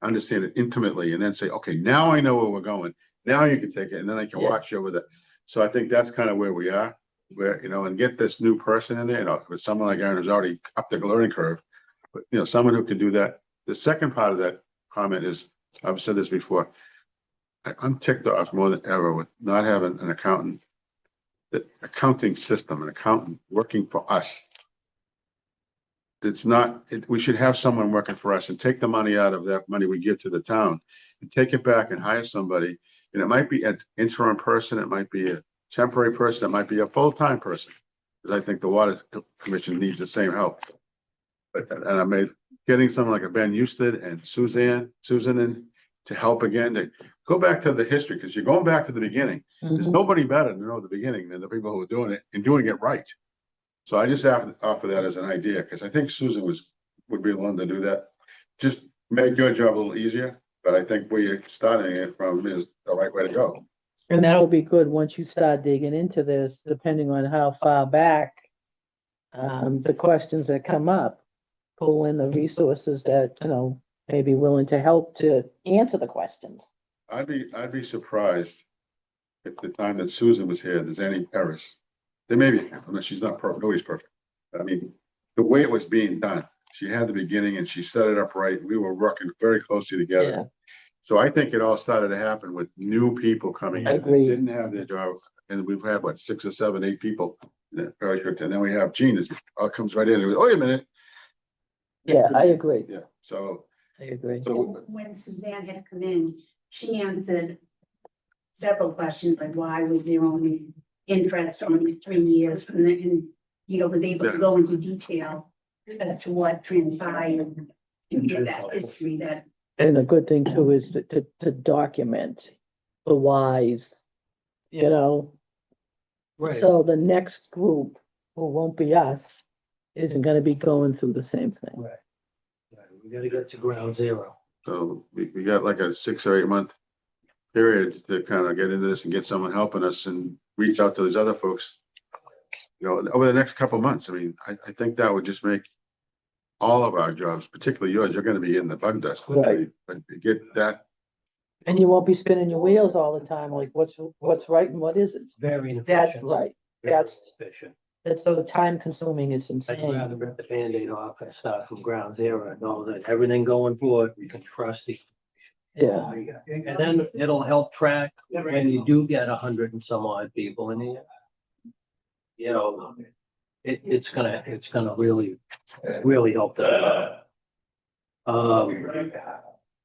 understand it intimately, and then say, okay, now I know where we're going. Now you can take it, and then I can watch you over that. So I think that's kind of where we are, and get this new person in there, with someone like Aaron who's already up the learning curve, but someone who can do that. The second part of that comment is, I've said this before, I'm ticked off more than ever with not having an accountant, the accounting system, an accountant working for us. We should have someone working for us and take the money out of that money we give to the town and take it back and hire somebody. And it might be an interim person, it might be a temporary person, it might be a full-time person. Because I think the water commission needs the same help. And getting someone like a Ben Eusted and Susan in to help again, to go back to the history, because you're going back to the beginning. There's nobody better to know the beginning than the people who are doing it and doing it right. So I just offer that as an idea, because I think Susan would be willing to do that. Just make your job a little easier, but I think where you're starting it from is the right way to go. And that'll be good once you start digging into this, depending on how far back the questions that come up, pull in the resources that, may be willing to help to answer the questions. I'd be surprised if the time that Susan was here, there's any errors. There may be, unless she's not perfect, nobody's perfect. I mean, the way it was being done, she had the beginning and she set it up right. We were working very closely together. Yeah. So I think it all started to happen with new people coming in. Agreed. Didn't have their job, and we've had 6 or 7, 8 people. And then we have Gene, all comes right in. Wait a minute. Yeah, I agree. Yeah. So I agree. When Suzanne had come in, she answered several questions, like why was there only interest on these 3 years, and then, was able to go into detail as to what transpired and get that history that. And the good thing too is to document the whys, Right. So the next group, who won't be us, isn't gonna be going through the same thing. Right. We gotta get to ground zero. So we got like a 6 or 8 month period to kind of get into this and get someone helping us and reach out to these other folks. Over the next couple of months. I mean, I think that would just make all of our jobs, particularly yours, you're gonna be in the bug dust. Right. But to get that, And you won't be spinning your wheels all the time, like what's right and what isn't. Very That's inefficient. right. Very That's efficient. so time consuming is I'd insane. rather rip the Band-Aid off and start from ground zero and know that everything going forward, we can trust the. Yeah. And then it'll help track when you do get 100 and some odd people in here. It's gonna really help that.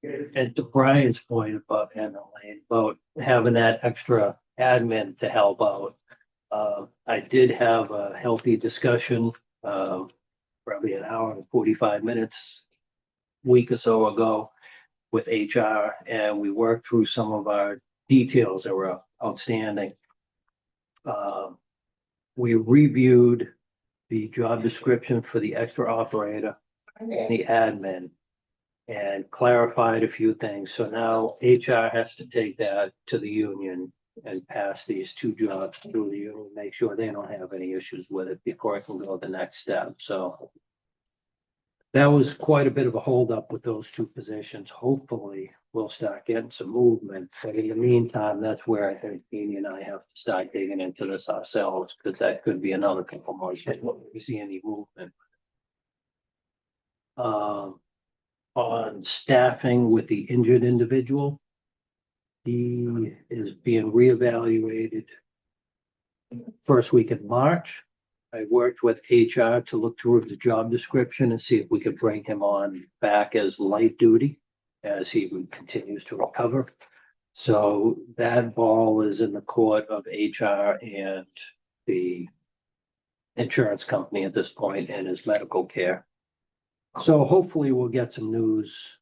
And to Brian's point about, and Elaine, about having that extra admin to help out. I did have a healthy discussion, probably an hour and 45 minutes, week or so ago with HR, and we worked through some of our details that were outstanding. We reviewed the job description for the extra operator and the admin and clarified a few things. So now HR has to take that to the union and pass these two jobs through the union, make sure they don't have any issues with it before I can go to the next step. So that was quite a bit of a holdup with those two positions. Hopefully, we'll start getting some movement. But in the meantime, that's where I think Deanie and I have to start digging into this ourselves, because that could be another couple more years before we see any movement. On staffing with the injured individual, he is being reevaluated first week in March. I worked with HR to look through the job description and see if we could bring him on back as light duty as he continues to recover. So that ball is in the court of HR and the insurance company at this point and his medical care. So hopefully we'll get some news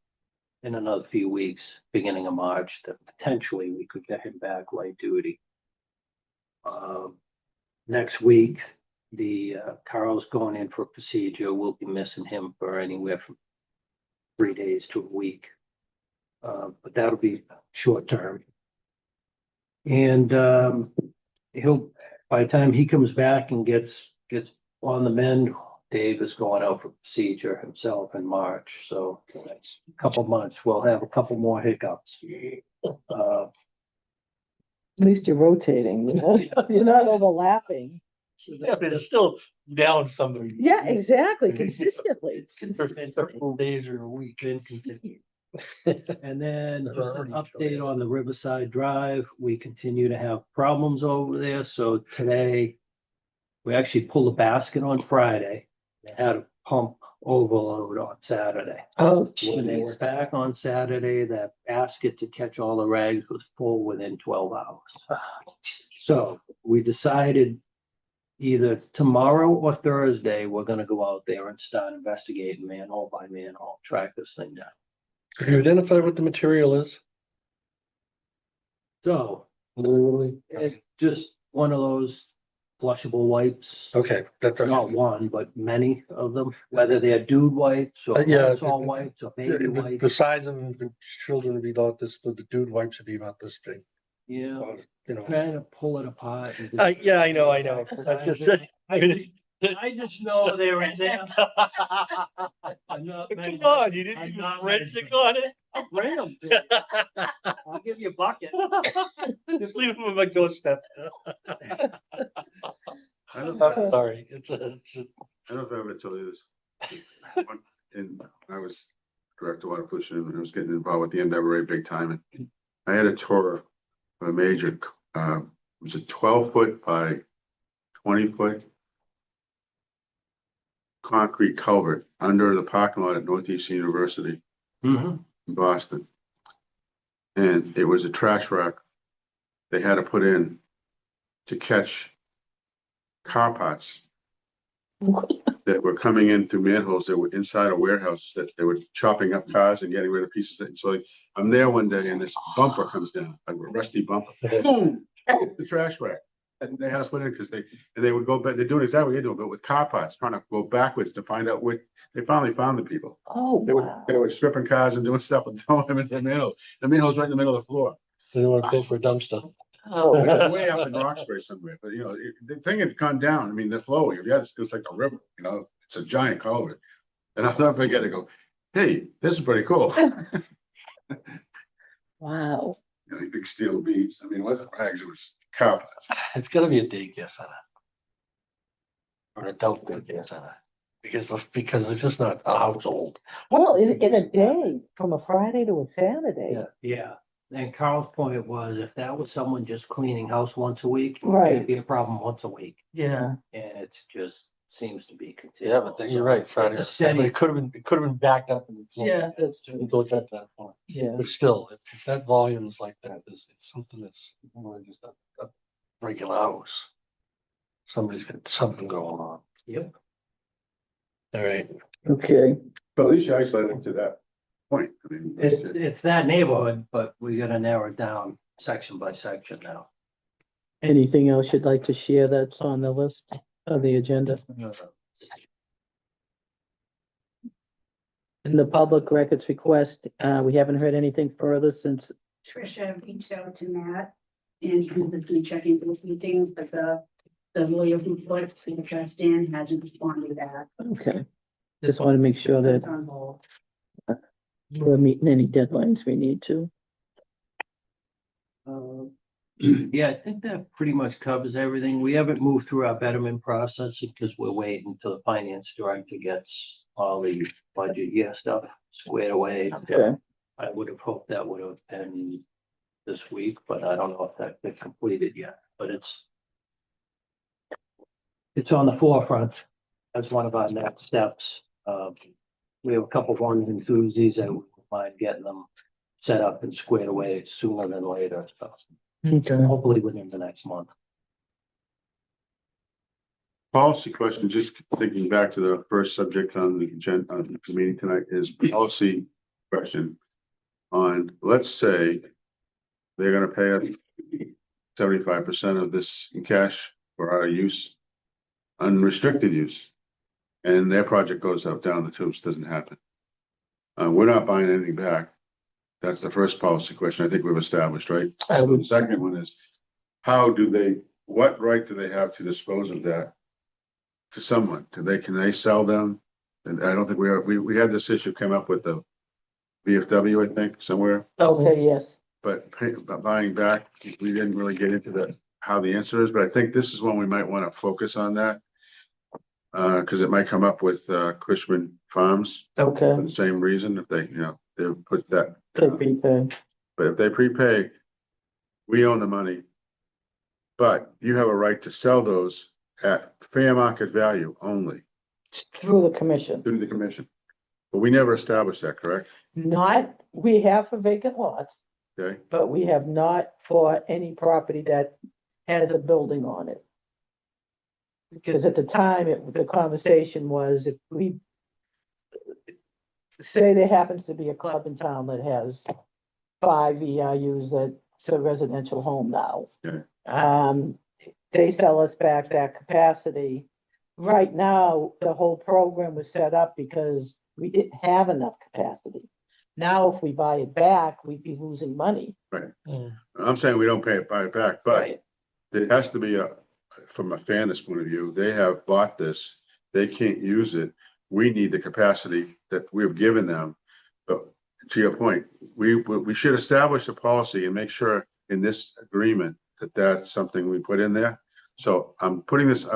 in another few weeks, beginning of March, that potentially we could get him back light duty. Next week, Carl's going in for a procedure. We'll be missing him for anywhere from 3 days to a week. But that'll be short term. And he'll, by the time he comes back and gets on the mend, Dave is going out for procedure himself in March. So the next couple months, we'll have a couple more hiccups. At least you're rotating, you know, you're not overlapping. Yeah, but it's still down somebody. Yeah, exactly, consistently. Several days or a week. And then just an update on the Riverside Drive. We continue to have problems over there. So today, we actually pulled a basket on Friday. They had a pump overload on Saturday. Oh, When they geez. were back on Saturday, that basket to catch all the rags was full within 12 hours. So we decided either tomorrow or Thursday, we're gonna go out there and start investigating manhole by manhole, track this thing down. Have you identified what the material is? So Literally? it's just one of those flushable wipes. Okay, that's Not one, but many of them, whether they're dude wipes or Yeah, salt wipes or baby the wipes. size of the children would be about this, but the dude wipes would be about this big. Yeah, You know. trying to pull it apart. And just- Yeah, I know. I just said. I just know they're in there. I'm not Come on, you didn't I'm even not forensic on it. I'll bring them to you. I'll give you a bucket. Just leave them on my doorstep. I don't know Sorry, I don't know if I ever told you this. And I was director of water pollution and I was getting involved with the MWA big time. And I had a tour of a major, it was a 12-foot by 20-foot concrete culvert under the parking lot at Northeastern University Mhm. in Boston. And it was a trash rack they had to put in to catch car parts that were coming in through manholes that were inside of warehouses that they were chopping up cars and getting rid of pieces. And so like, I'm there one day and this bumper comes down, a rusty bumper, boom, the trash rack. And they had to put in because they would go back, they're doing exactly what you're doing, but with car parts, trying to go backwards to find out what, they finally found the people. Oh, wow. They were stripping cars and doing stuff and throwing them into the manhole. The manhole's right in the middle of the floor. They don't want to pay for a dumpster. Oh, It was way up in Roxbury somewhere, but you know, the thing had gone down. I mean, the flow, you got it's like a river, you know, it's a giant culvert. And I'll never forget to go, hey, this is pretty cool. wow. You know, these big steel beams. I mean, it wasn't rags, it was car parts. It's gotta be a daycare center. Or an adult daycare center. Because it's just not a household. Well, in a day, from a Friday to a Saturday. Yeah, and Carl's point was if that was someone just cleaning house once a week, Right. it'd be a problem once a week. Yeah. And it's just seems to be Yeah, continual. but you're right, Friday. It's a steady- It could have been backed up. That's true. Until it got to that point. Yeah. But still, if that volume is like that, it's something that's more than just a regular house. Somebody's got something going on. Yep. All right. Okay, But at least you isolated it to that point. I mean, It's that neighborhood, but we gotta narrow it down section by section now. anything else you'd like to share that's on the list of the agenda? In the public records request, we haven't heard anything further since, Tricia reached out to Matt and he was gonna check into a few things, but the lawyer who put the trust in hasn't responded back. okay. Just want to make sure That's that on hold. we're meeting any deadlines we need to. Yeah, I think that pretty much covers everything. We haven't moved through our betterment process because we're waiting until the finance director gets all the budget year stuff squared away. Okay. I would have hoped that would have been this week, but I don't know if that's been completed yet, but it's on the forefront as one of our next steps. We have a couple of ones and twosies and we don't mind getting them set up and squared away sooner than later, so Okay. hopefully within the next month. policy question, just thinking back to the first subject on the agenda, on the meeting tonight is policy question on, let's say they're gonna pay us 75% of this in cash for our use, unrestricted use. And their project goes out down the tubes, doesn't happen. We're not buying anything back. That's the first policy question I think we've established, right? I So would- the second one is, what right do they have to dispose of that to someone? Can they sell them? And I don't think we had this issue came up with the VFW, I think, somewhere, Okay, yes. but buying back, we didn't really get into how the answer is, but I think this is one we might want to focus on that. Cause it might come up with, Cushman Farms Okay. for the same reason, if they, they put that. They prepay. But if they prepay, we own the money. But you have a right to sell those at fair market value only Through the commission. through the commission. But we never established that, correct? Not, we have for vacant lots, Okay, but we have not for any property that has a building on it. Because at the time, the conversation was if we say there happens to be a club in town that has 5 ERUs that's a residential home now. Okay. They sell us back that capacity. Right now, the whole program was set up because we didn't have enough capacity. Now, if we buy it back, we'd be losing money. I'm saying we don't buy it back, but there has to be from a fairness point of view, they have bought this, they can't use it. We need the capacity that we've given them. But to your point, we should establish a policy and make sure in this agreement that that's something we put in there. So I'm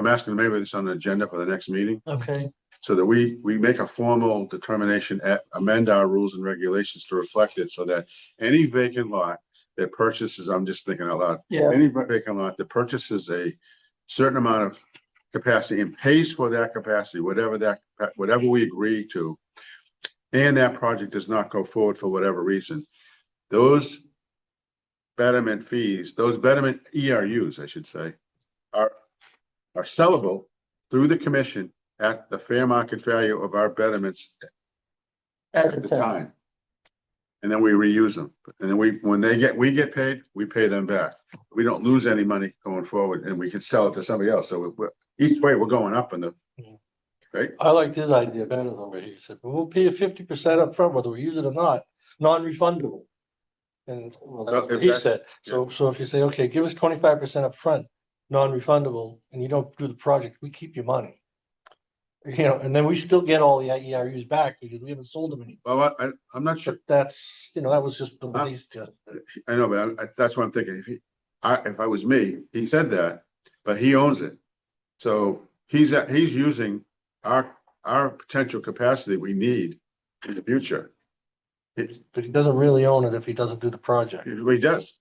asking maybe this on the agenda for the next meeting, Okay. so that we make a formal determination, amend our rules and regulations to reflect it, so that any vacant lot that purchases, I'm just thinking out loud, Yeah. any vacant lot that purchases a certain amount of capacity and pays for that capacity, whatever we agree to, and that project does not go forward for whatever reason, those betterment fees, those betterment ERUs, I should say, are sellable through the commission at the fair market value of our betterments at the time. And then we reuse them. And then we get paid, we pay them back. We don't lose any money going forward, and we can sell it to somebody else. So each way we're going up in the, right? I liked his idea better than what he said. We'll pay you 50% up front, whether we use it or not, non-refundable. And well, that's what he said. So if you say, okay, give us 25% up front, non-refundable, and you don't do the project, we keep your money. And then we still get all the ERUs back because we haven't sold them anymore. Well, I'm not sure. But that's, that was just the way he's just. I know, but that's what I'm thinking. If I was me, he said that, but he owns it. So he's using our potential capacity we need in the future. But he doesn't really own it if he doesn't do the project. He does.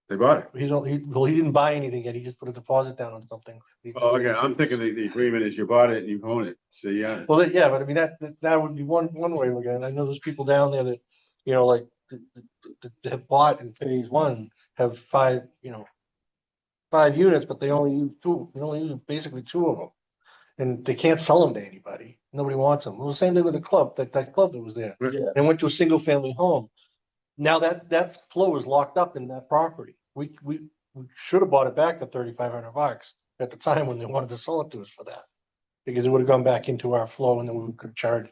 They bought it. Well, he didn't buy anything yet. He just put a deposit down on something. Oh, okay, I'm thinking the agreement is you bought it and you own it, so yeah. Well, yeah, but I mean, that would be one way to look at it. I know there's people down there that, like, that have bought in phase one, have 5 units, but they only use 2. They only use basically 2 of them. And they can't sell them to anybody. Nobody wants them. Well, the same thing with the club, that club that was there. Yeah. And went to a single family home. Now that flow is locked up in that property. We should have bought it back for $3,500 at the time when they wanted to sell it to us for that. Because it would have gone back into our flow and then we could charge,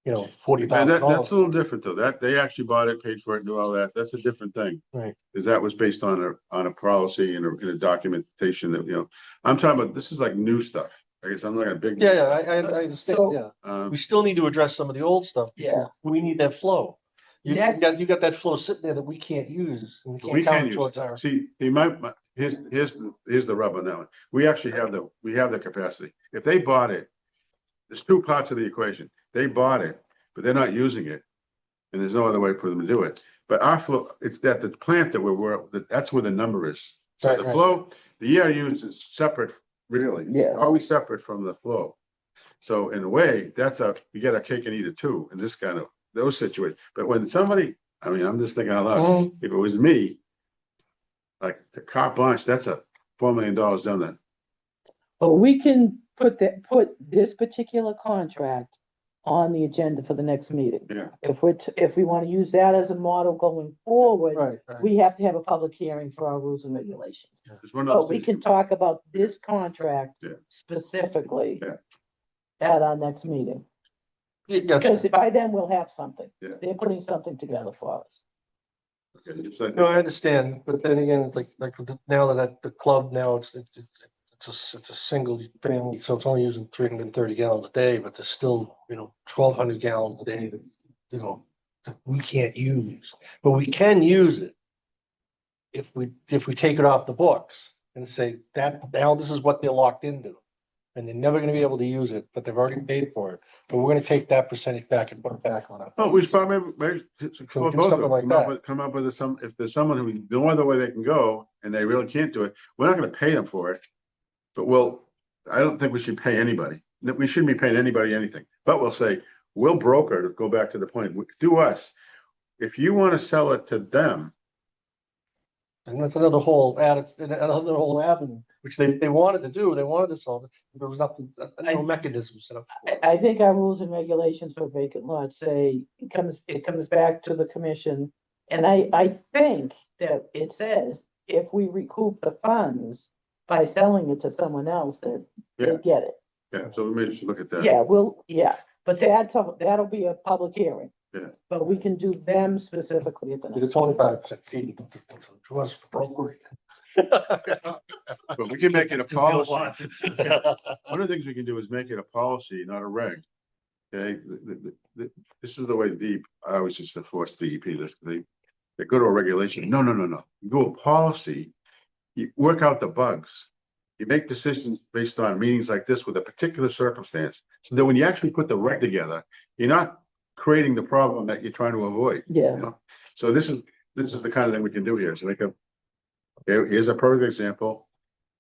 And $40,000. that's a little different though. That they actually bought it, paid for it, and do all that. That's a different thing. Right. Because that was based on a policy and a documentation that, I'm talking about, this is like new stuff. I guess I'm not gonna big. Yeah, I understand, So- yeah. We still need to address some of the old stuff. Yeah. We need that flow. You That- got that flow sitting there that we can't use. And We we can't can count use, towards our. see, here's the rub on that one. We actually have the capacity. If they bought it, there's 2 parts of the equation. They bought it, but they're not using it. And there's no other way for them to do it. But our flow, it's that the plant that's where the number is. So Right, the right. flow, the ERUs is separate, really. Yeah. Always separate from the flow. So in a way, you get a cake and eat it too, in this kind of, those situations. But when somebody, I'm just thinking out loud, Mhm. if it was me, like the carte blanche, that's a $4 million done then. But we can put this particular contract on the agenda for the next meeting. Yeah. If we want to use that as a model going forward, Right. we have to have a public hearing for our rules and regulations. There's one other But we thing. can talk about this contract Yeah. specifically Yeah. at our next meeting. Yeah, Because by then we'll have something. Yeah. They're putting something together for us. Okay, so I no, I think- understand, but then again, now that the club now it's a single family, so it's only using 330 gallons a day, but there's still 1,200 gallons a day that we can't use, but we can use it if we take it off the books and say that now this is what they're locked into, and they're never going to be able to use it, but they've already paid for it, but we're going to take that percentage back and put it back on it. Oh, we should probably, maybe, So do something like that. Come up with if there's someone who, no other way they can go, and they really can't do it, we're not gonna pay them for it. But I don't think we should pay anybody. No, we shouldn't be paying anybody anything, but we'll say, we'll broker, to go back to the point, do us. If you wanna sell it to them, And that's another whole avenue, which they wanted to do. They wanted to solve it. There was nothing, no mechanism set up. for it. I think our rules and regulations for vacant lots say it comes back to the commission. And I think that it says if we recoup the funds by selling it to someone else, that they Yeah. get it. yeah, so we maybe should look at that. Yeah, but that'll be a public hearing. Yeah. But we can do them specifically at the It's next. 25% fee to us for brokerage. But we can make it a policy. One of the things we can do is make it a policy, not a reg. Okay, this is the way I always used to force DEP this, they go to a regulation. No. You go a policy, you work out the bugs. You make decisions based on meetings like this with a particular circumstance. So that when you actually put the reg together, you're not creating the problem that you're trying to avoid. Yeah, So this is the kind of thing we can do here. So here's a perfect example.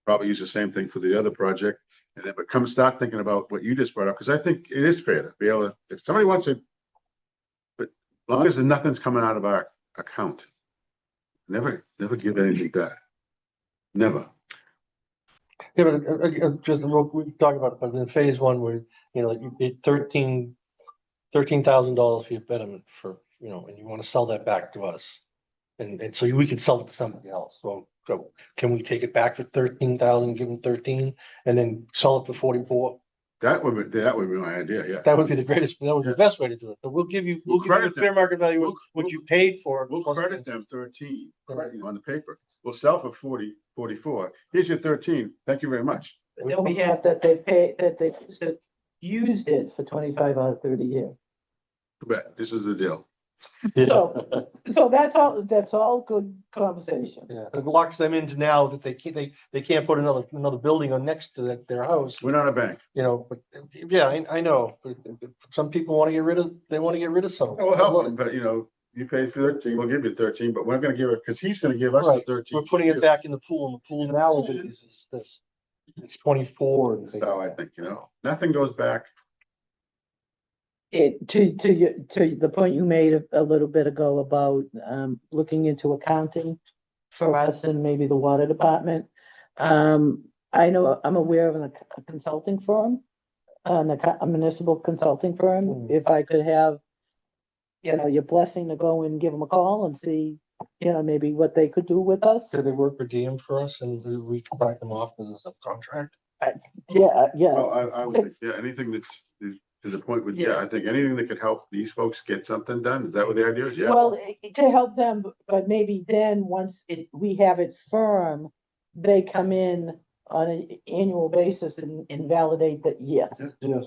Probably use the same thing for the other project. And then, but start thinking about what you just brought up, because I think it is fair to be able to, if somebody wants to, but as long as nothing's coming out of our account, never give anything back. Never. Yeah, but we talk about it, but in phase one, where, you paid $13,000 for your betterment and you want to sell that back to us. And so we can sell it to somebody else. So can we take it back for 13,000, give them 13, and then sell it for 44? That would be my idea, yeah. That would be the best way to do it. But we'll give you the credit fair them. market value of We'll- what you paid for. We'll plus credit the- them 13 Right. on the paper. We'll sell for 44. Here's your 13. Thank you very much. but then we have that they used it for 25 out of 30 years. But this is the deal. So that's all good conversation. Yeah, it locks them into now that they can't put another building on next to their house, We're not a bank. but yeah, I know, but some people want to get rid of some. We'll help them, but you pay 13, we'll give you 13, but we're gonna give it, because he's gonna give us the Right, 13. we're putting it back in the pool, and the pool now is this. It's 24. and So I think, nothing goes back. To the point you made a little bit ago about, looking into accounting for us and maybe the water department. I know, I'm aware of a consulting firm, a municipal consulting firm. Mm. If I could have, your blessing to go and give them a call and see, maybe what they could do with us. Could they work per diem for us and we can write them off as a subcontract? Yeah, Well, I would think, anything that's to the point with, I think anything that could help these folks get something done. Is that what the idea is? Yeah. Well, to help them, but maybe then, once we have it firm, they come in on an annual basis and validate that, yes, Yes.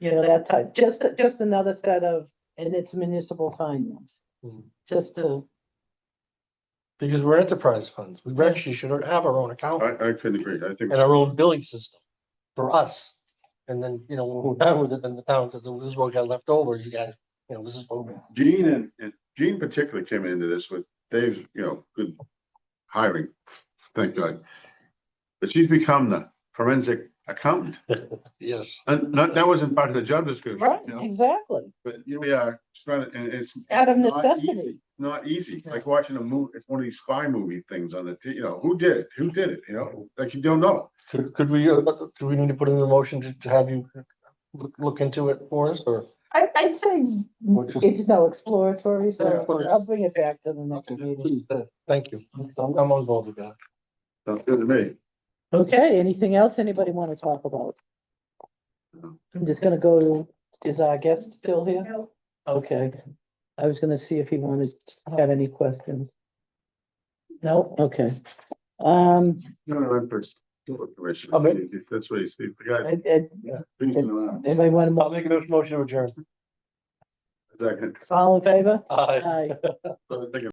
that type, just another set of, and it's municipal finance. Hmm. Just to, Because we're enterprise funds. We actually should have our own account I couldn't agree. I think. and our own billing system for us. And then, when we're done with it, then the town says, "Well, this is what we got left over. You guys, this is what we." Gene and Gene particularly came into this with Dave's, good hiring, thank God. But she's become the forensic accountant. Yes. And that wasn't part of the job description. right, exactly, But here we are, trying to, and it's out of not necessity. easy. Not easy. It's like watching a movie. It's one of these spy movie things on the, who did it? Who did it? Like you don't know. Could we, do we need to put in a motion to have you look into it for us or? I'd say it's exploratory, so Exploratory. I'll bring it back to the next meeting. Please, thank you. I'm on board with that. Sounds good to me. Okay, anything else anybody want to talk about? I'm just gonna go to, is our guest still here? No. Okay, I was gonna see if he wanted to have any questions. No, okay. No, I'm first. Commission. Okay. That's what you see. The guys. Anybody want I'll to, make a motion to adjourn. Second. all in favor? Aye. Aye. So I think